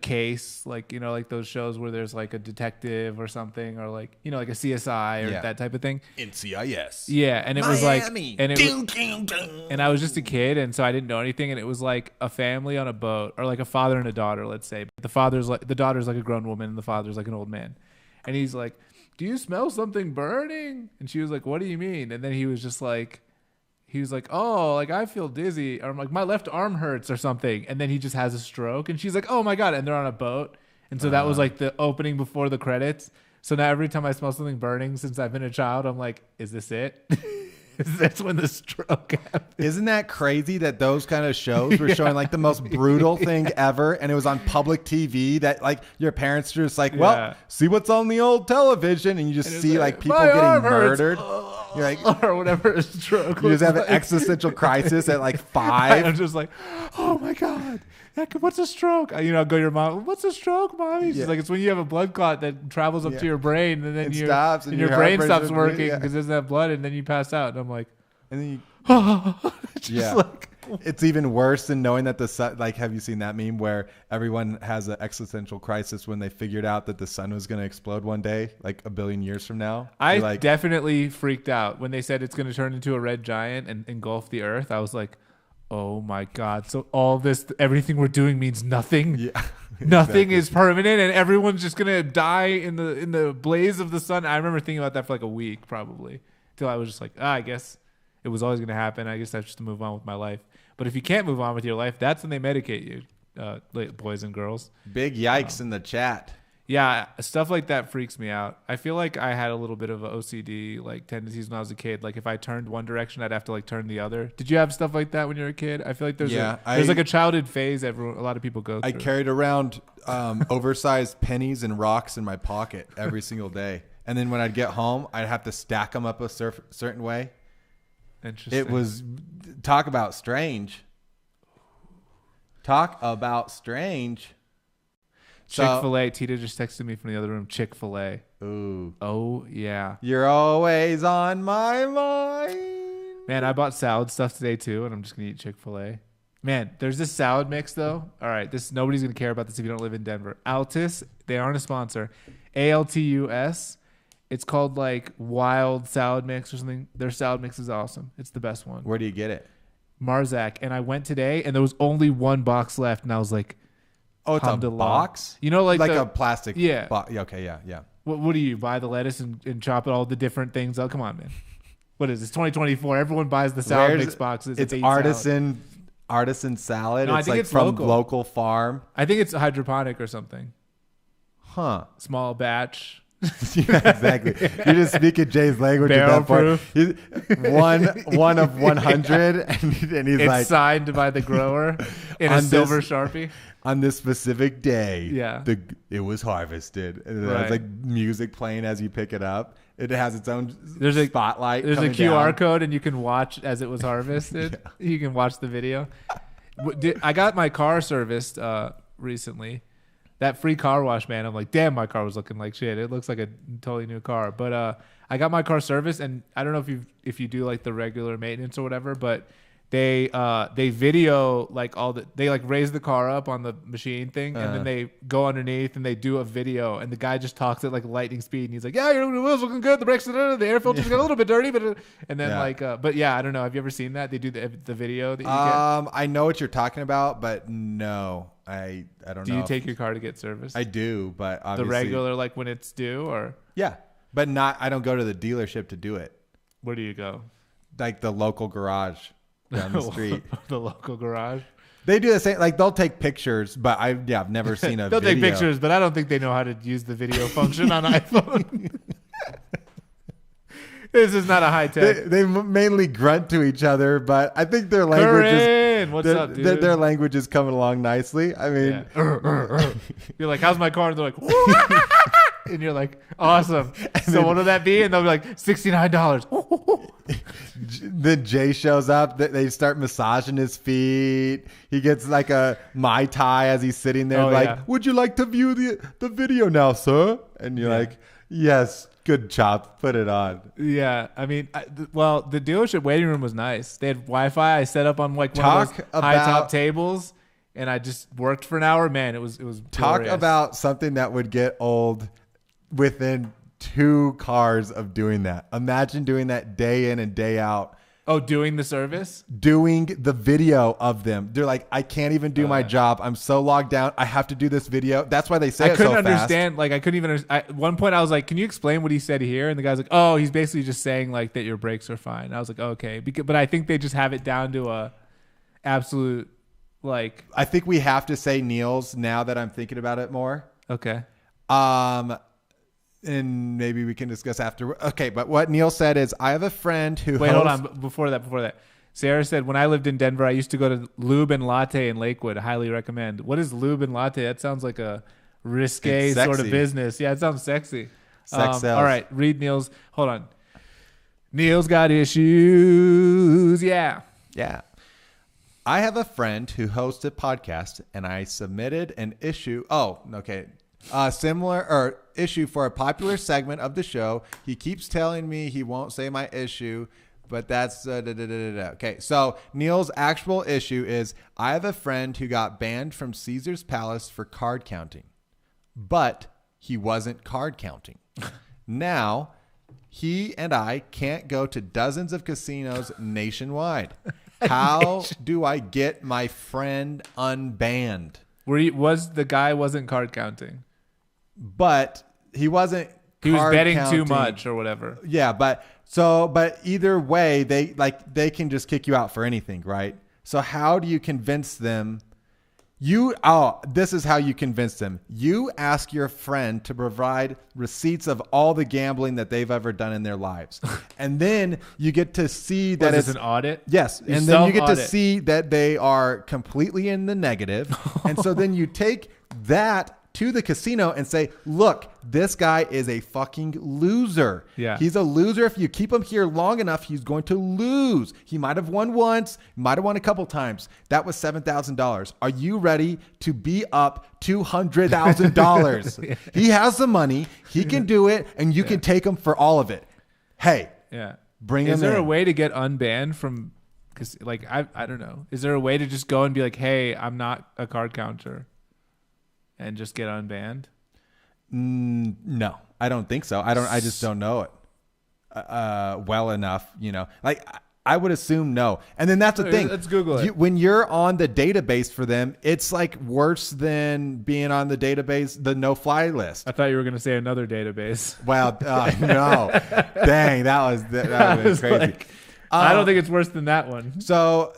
case like like those shows where there's like a detective or something or like like a CSI or that type of thing. NCIS. Yeah, and it was Miami. like and I was just a kid, and so I didn't know anything, and it was like a family on a boat or like a father and a daughter, let's say. But the daughter's like a grown woman and the father's like an old man, and he's like, "Do you smell something burning?" And she was like, "What do you mean?" And then he was like, "Oh, like I feel dizzy," or like my left arm hurts or something. And then he just has a stroke, and she's like, "Oh my God." And they're on a boat. And so that was like the opening before the credits. So now every time I smell something burning since I've been a child, I'm like, is this it? That's when the stroke happens. Isn't that crazy that those kind of shows were showing like the most brutal thing ever, and it was on public TV that like your parents are just like, well, see what's on the old television, and you just see like people getting murdered. You're like, or whatever a stroke. You just have like. an existential crisis at like 5. I'm just like, oh my God, what's a stroke? Go to your mom. What's a stroke, mommy? She's like, it's when you have a blood clot that travels up to your brain, and then it stops, and your brain stops stops working because there's that blood, and then you pass out. And I'm like, and then just like. It's even worse than knowing that the sun, like, have you seen that meme where everyone has an existential crisis when they figured out that the sun was going to explode one day, like a billion years from now? I definitely freaked out when they said it's going to turn into a red giant and engulf the earth. I was like, oh my God. So everything we're doing means nothing. Yeah, nothing is permanent, and everyone's just going to die in the blaze of the sun. I remember thinking about that for like a week probably till I was just like, I guess it was always going to happen. I guess I have just to move on with my life. But if you can't move on with your life, that's when they medicate you, boys and girls. Big yikes in the chat. Yeah, stuff like that freaks me out. I feel like I had a little bit of OCD like tendencies when I was a kid. Like if I turned one direction, I'd have to like turn the other. Did you have stuff like that when you were a kid? I feel like there's like a childhood phase a lot of people go through. I carried around oversized pennies and rocks in my pocket every single day. And then when I'd get home, I'd have to stack them up a certain way. Interesting. It was talk about strange. Talk about strange. Chick-fil-A. Tita just texted me from the other room. Chick-fil-A. Ooh. Oh yeah. You're always on my mind. Man, I bought salad stuff today too, and I'm just gonna eat Chick-fil-A. Man, there's this salad mix though. All right, nobody's gonna care about this if you don't live in Denver. Altus, they aren't a sponsor. ALTUS. It's called like Wild Salad Mix or something. Their salad mix is awesome. It's the best one. Where do you get it? Marzac. And I went today and there was only one box left, and I was like, oh, it's a box? You know, like a plastic. Yeah. Okay. Yeah. What do you buy the lettuce and chop it all the different things? Oh, come on, man. What is this? 2024. Everyone buys the salad mix boxes. It's artisan salad. No, it's like from local farm. I think it's hydroponic or something. Huh. Small batch. Yeah, exactly. You're just speaking Jay's language at that point. He's one of 100, and he's it's signed by the grower in a silver Sharpie. On this specific day, yeah, it was harvested. And it has like music playing as you pick it up. It has its own spotlight. There's a QR code, and you can watch as it was harvested. Yeah. You can watch the video. I got my car serviced recently. That free car wash, man. I'm like, damn, my car was looking like shit. It looks like a totally new car. But I got my car serviced, and I don't know if you do like the regular maintenance or whatever, but they video like they like raise the car up on the machine thing, and then they go underneath and they do a video, and the guy just talks at like lightning speed, and he's like, yeah, your wheels looking good, the brakes, the air filters got a little bit dirty, but and then but yeah, I don't know. Have you ever seen that? They do the video that you get? I know what you're talking about, but no. I don't know. Do you take your car to get serviced? I do, but obviously the regular, like when it's due, or yeah, but not. I don't go to the dealership to do it. Where do you go? Like the local garage down the street. The local garage. They do the same. Like they'll take pictures, but I've never seen a. They'll video. take pictures, but I don't think they know how to use the video function on iPhone. This is not a high tech. They mainly grunt to each other, but I think their language is. What's up, dude? Their language is coming along nicely. I mean, you're like, "How's my car?" And they're like, and you're like, "Awesome." So what will that be? And they'll be like, $69. Then Jay shows up. They start massaging his feet. He gets like a Mai Tai as he's sitting there. Would you like to view the video now, sir? And you're like, yes. Good job. Put it on. Yeah. I mean, the dealership waiting room was nice. They had Wi-Fi. I set up on like one of those high top tables, and I just worked for an hour. Man, it was Talk glorious. About something that would get old within 2 cars of doing that. Imagine doing that day in and day out. Oh, doing the service? Doing the video of them. They're like, I can't even do my job. I'm so logged down. I have to do this video. That's why they say it so fast. I couldn't understand. Like, I couldn't even. At one point, I was like, can you explain what he said here? And the guy's like, oh, he's basically just saying like that your brakes are fine. And I was like, okay. But I think they just have it down to a absolute like. I think we have to say Neil's now that I'm thinking about it more. Okay. And maybe we can discuss after. Okay, but what Neil said is, I have a friend who. Wait, hold on. Before that, Sarah said, when I lived in Denver, I used to go to Lube and Latte in Lakewood. I highly recommend. What is Lube and Latte? That sounds like a risque sort of business. Yeah, it sounds sexy. Sex sells. All right, read Neil's. Hold on. Neil's got issues. Yeah. I have a friend who hosts a podcast, and I submitted an issue. Oh, okay. Similar issue for a popular segment of the show. He keeps telling me he won't say my issue, but that's okay. So Neil's actual issue is, I have a friend who got banned from Caesar's Palace for card counting, but he wasn't card counting. Now he and I can't go to dozens of casinos nationwide. How do I get my friend unbanned? Was the guy wasn't card counting? But he wasn't. He was betting too much or whatever. Yeah, but either way, they can just kick you out for anything, right? So how do you convince them? This is how you convince them. You ask your friend to provide receipts of all the gambling that they've ever done in their lives, and then you get to see that it's an audit. Yes, and then you get to see that they are completely in the negative, and so then you take that to the casino and say, look, this guy is a fucking loser. Yeah. He's a loser. If you keep him here long enough, he's going to lose. He might have won once, might have won a couple times. That was $7,000. Are you ready to be up $200,000? Yeah. He has the money. He can do it, and you can take him for all of it. Hey, bring him in. Is there a way to get unbanned from Like, I don't know. Is there a way to just go and be like, hey, I'm not a card counter, and just get unbanned? No, I don't think so. I just don't know it well enough. Like I would assume no. And then that's the thing. Let's Google it. When you're on the database for them, it's like worse than being on the database, the no-fly list. I thought you were going to say another database. Well, no, dang, that was crazy. Like, I don't think it's worse than that one. So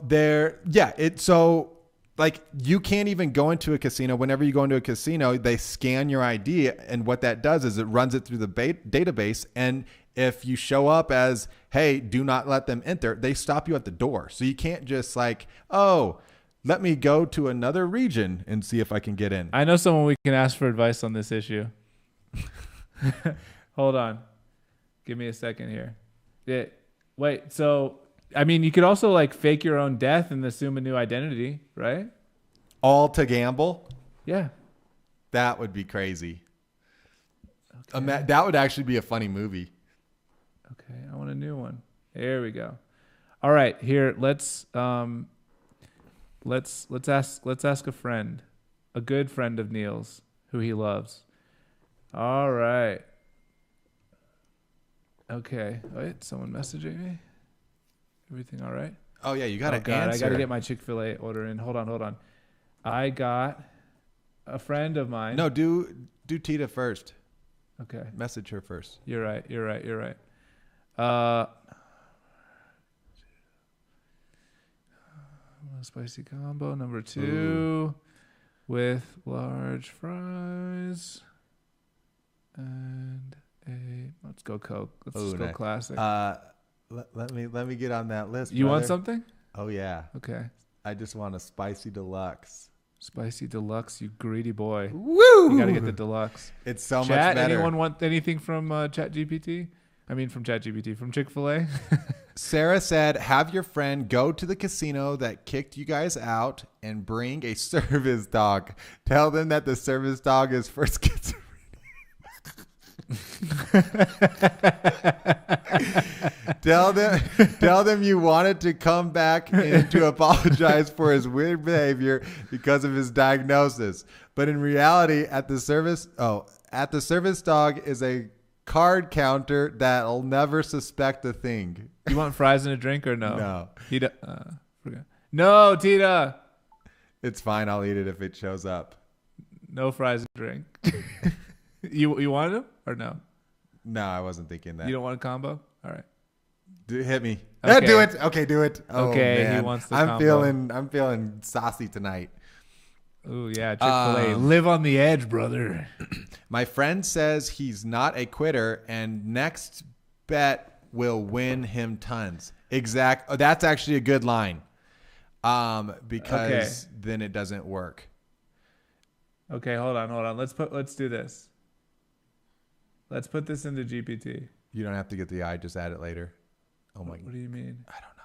like you can't even go into a casino. Whenever you go into a casino, they scan your ID, and what that does is it runs it through the database. And if you show up as, hey, do not let them enter, they stop you at the door. So you can't just like, oh, let me go to another region and see if I can get in. I know someone we can ask for advice on this issue. Hold on. Give me a second here. Yeah. Wait, so, I mean, you could also like fake your own death and assume a new identity, right? All to gamble? Yeah. That would be crazy. Okay. That would actually be a funny movie. Okay, I want a new one. There we go. All right, here, let's ask a friend, a good friend of Neil's who he loves. All right. Okay. Wait, someone messaging me? Everything all right? Oh yeah, you got to answer. I got to get my Chick-fil-A order in. Hold on. I got a friend of mine. No, do Tita first. Okay. Message her first. You're right. Spicy combo number 2 with large fries and let's go Coke. Let's just go classic. Let me get on that list. You brother. want something? Oh yeah. Okay. I just want a spicy deluxe. Spicy deluxe, you greedy boy. Woo! You gotta get the deluxe. It's so much better. Anyone want anything from ChatGPT? I mean, from ChatGPT, from Chick-fil-A. Sarah said, have your friend go to the casino that kicked you guys out and bring a service dog. Tell them that the service dog is for schizophrenia. Tell them you wanted to come back and to apologize for his weird behavior because of his diagnosis. But in reality, at the service dog is a card counter that'll never suspect a thing. You want fries and a drink or no? No. No, Tita. It's fine. I'll eat it if it shows up. No fries and drink. You wanted them or no? No, I wasn't thinking that. You don't want a combo? All right. Hit me. Okay. Do it. Okay, do it. Oh, okay, man. He wants the combo. I'm feeling saucy tonight. Ooh, yeah, Chick-fil-A. Live on the edge, brother. My friend says he's not a quitter, and next bet will win him tons. Oh, that's actually a good line. Because then it doesn't work. Okay, hold on. Let's do this. Let's put this into GPT. You don't have to get the eye. Just add it later. Oh my! What do you mean? I don't know.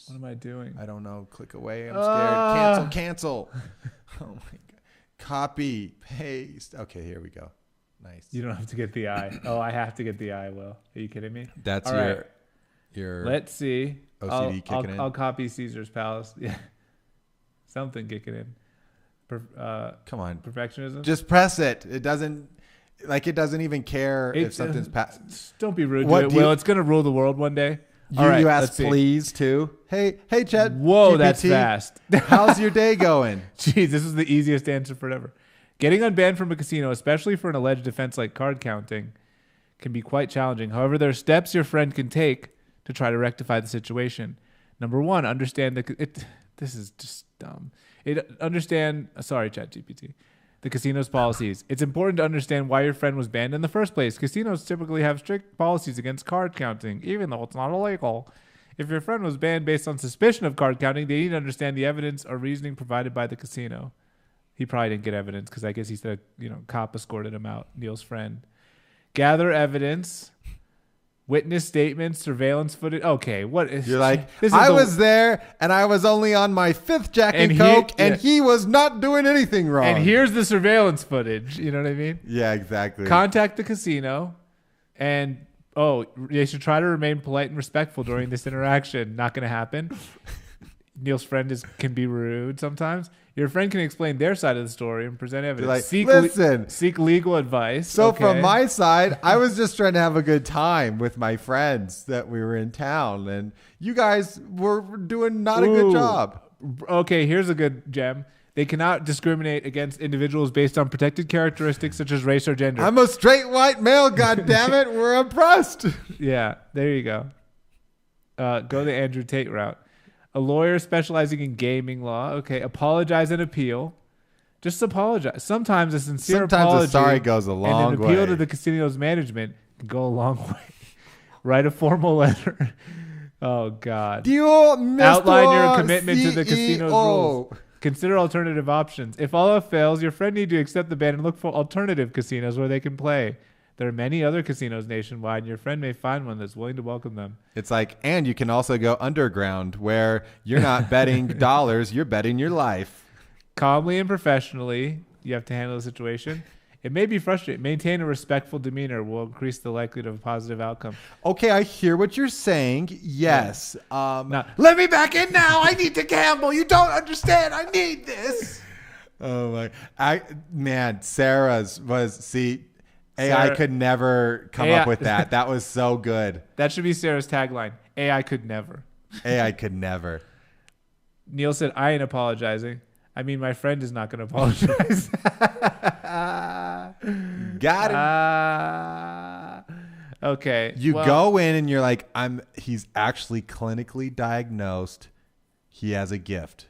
What am I doing? I don't know. Click away. I'm scared. Cancel. Oh my god. Copy, paste. Okay, here we go. Nice. You don't have to get the eye. Oh, I have to get the eye. Will, are you kidding me? That's all your. Let's see. OCD kicking in. I'll copy Caesar's Palace. Yeah. Something kicking in. Come on. Perfectionism. Just press it. It doesn't even care if something's passed. Don't be rude to it, Will. It's going to rule the world one day. All right, you ask please too. Hey, Chad. Whoa, GPT, that's fast. How's your day going? Jeez, this is the easiest answer forever. Getting unbanned from a casino, especially for an alleged offense like card counting, can be quite challenging. However, there are steps your friend can take to try to rectify the situation. Number 1, understand this is just dumb. Sorry, ChatGPT. The casino's policies. It's important to understand why your friend was banned in the first place. Casinos typically have strict policies against card counting, even though it's not illegal. If your friend was banned based on suspicion of card counting, they need to understand the evidence or reasoning provided by the casino. He probably didn't get evidence because I guess he said, cop escorted him out, Neil's friend. Gather evidence. Witness statements, surveillance footage. Okay, what is... You're like, I was there, and I was only on my 5th Jack and Coke, and he was not doing anything wrong. And here's the surveillance footage. You know what I mean? Yeah, exactly. Contact the casino, and, they should try to remain polite and respectful during this interaction. Not going to happen. Neil's friend can be rude sometimes. Your friend can explain their side of the story and present evidence. Like, Seek legal advice. So okay. from my side, I was just trying to have a good time with my friends that we were in town, and you guys were doing not a good job. Okay, here's a good gem. They cannot discriminate against individuals based on protected characteristics such as race or gender. I'm a straight white male, goddammit. We're impressed. Yeah, there you go. Go the Andrew Tate route. A lawyer specializing in gaming law. Okay, apologize and appeal. Just apologize. Sometimes a sincere apology a sorry goes a long and an appeal way. to the casino's management can go a long way. Write a formal letter. Oh, God. Outline your commitment to the casino's rules. Consider alternative options. If all else fails, your friend need to accept the ban and look for alternative casinos where they can play. There are many other casinos nationwide, and your friend may find one that's willing to welcome them. It's like, and you can also go underground where you're not betting dollars, you're betting your life. Calmly and professionally, you have to handle the situation. It may be frustrating. Maintain a respectful demeanor will increase the likelihood of a positive outcome. Okay, I hear what you're saying. Yes. Let me back in now. I need to gamble. You don't understand. I need this. Oh my! Sarah's was AI could never come up with that. That was so good. That should be Sarah's tagline. AI could never. AI could never. Neil said, I ain't apologizing. I mean, my friend is not going to apologize. Got him. Okay. You go in and you're like, he's actually clinically diagnosed. He has a gift.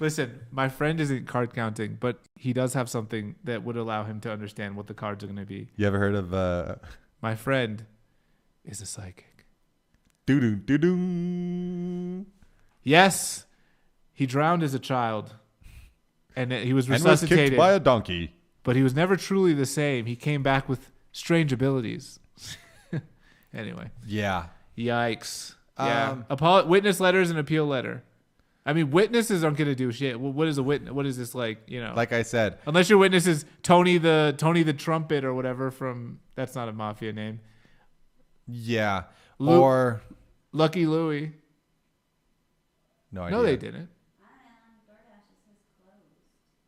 Listen, my friend isn't card counting, but he does have something that would allow him to understand what the cards are going to be. You ever heard of... My friend is a psychic. Doo-doo-doo-doo. Yes. He drowned as a child. And he was resuscitated. And was kicked by a donkey. But he was never truly the same. He came back with strange abilities. Anyway. Yeah. Yikes. Yeah. Witness letters and appeal letter. I mean, witnesses aren't going to do shit. What is a witness? What is this like? You know, like I said, unless your witness is Tony the Trumpet or whatever from, that's not a mafia name. Yeah. Or Lucky Louie. No idea. No, they didn't.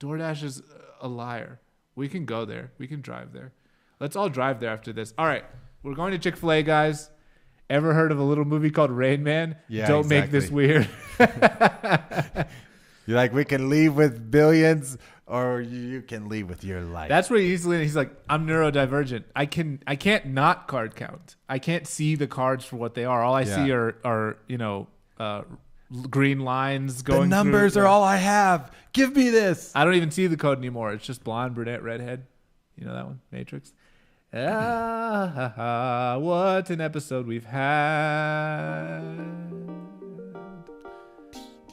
DoorDash is a liar. We can go there. We can drive there. Let's all drive there after this. All right. We're going to Chick-fil-A, guys. Ever heard of a little movie called Rain Man? Yeah, Don't make this weird. You're like, we can leave with billions, or you can leave with your life. That's where he's like, I'm neurodivergent. I can't not card count. I can't see the cards for what they are. All I see are green lines going. The numbers are all I have. Give me this. I don't even see the code anymore. It's just blonde, brunette, redhead. You know that one? Matrix. What an episode we've had.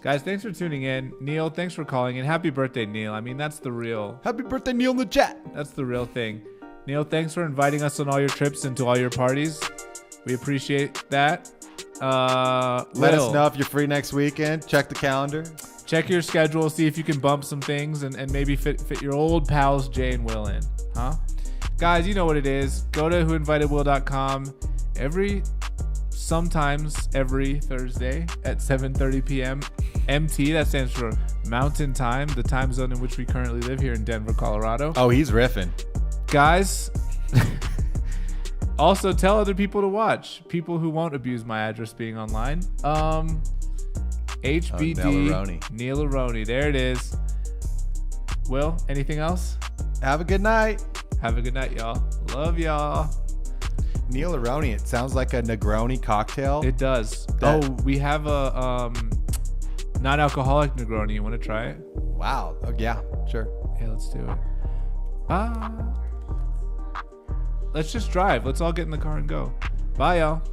Guys, thanks for tuning in. Neil, thanks for calling in. Happy birthday, Neil. I mean, that's the real. Happy birthday, Neil, in the chat. That's the real thing. Neil, thanks for inviting us on all your trips and to all your parties. We appreciate that. Let us know if you're free next weekend. Check the calendar. Check your schedule. See if you can bump some things and maybe fit your old pals Jay and Will in. Huh? Guys, you know what it is. Go to whoinvitedwill.com sometimes every Thursday at 7:30 p.m. MT. That stands for Mountain Time, the time zone in which we currently live here in Denver, Colorado. Oh, he's riffing. Guys, also tell other people to watch. People who won't abuse my address being online. HBD NEILERONI. There it is. Will, anything else? Have a good night. Have a good night, y'all. Love y'all. NEILERONI. It sounds like a Negroni cocktail. It does. We have a non-alcoholic Negroni. You want to try it? Wow. Oh, yeah. Sure. Yeah, let's do it. Let's just drive. Let's all get in the car and go. Bye, y'all.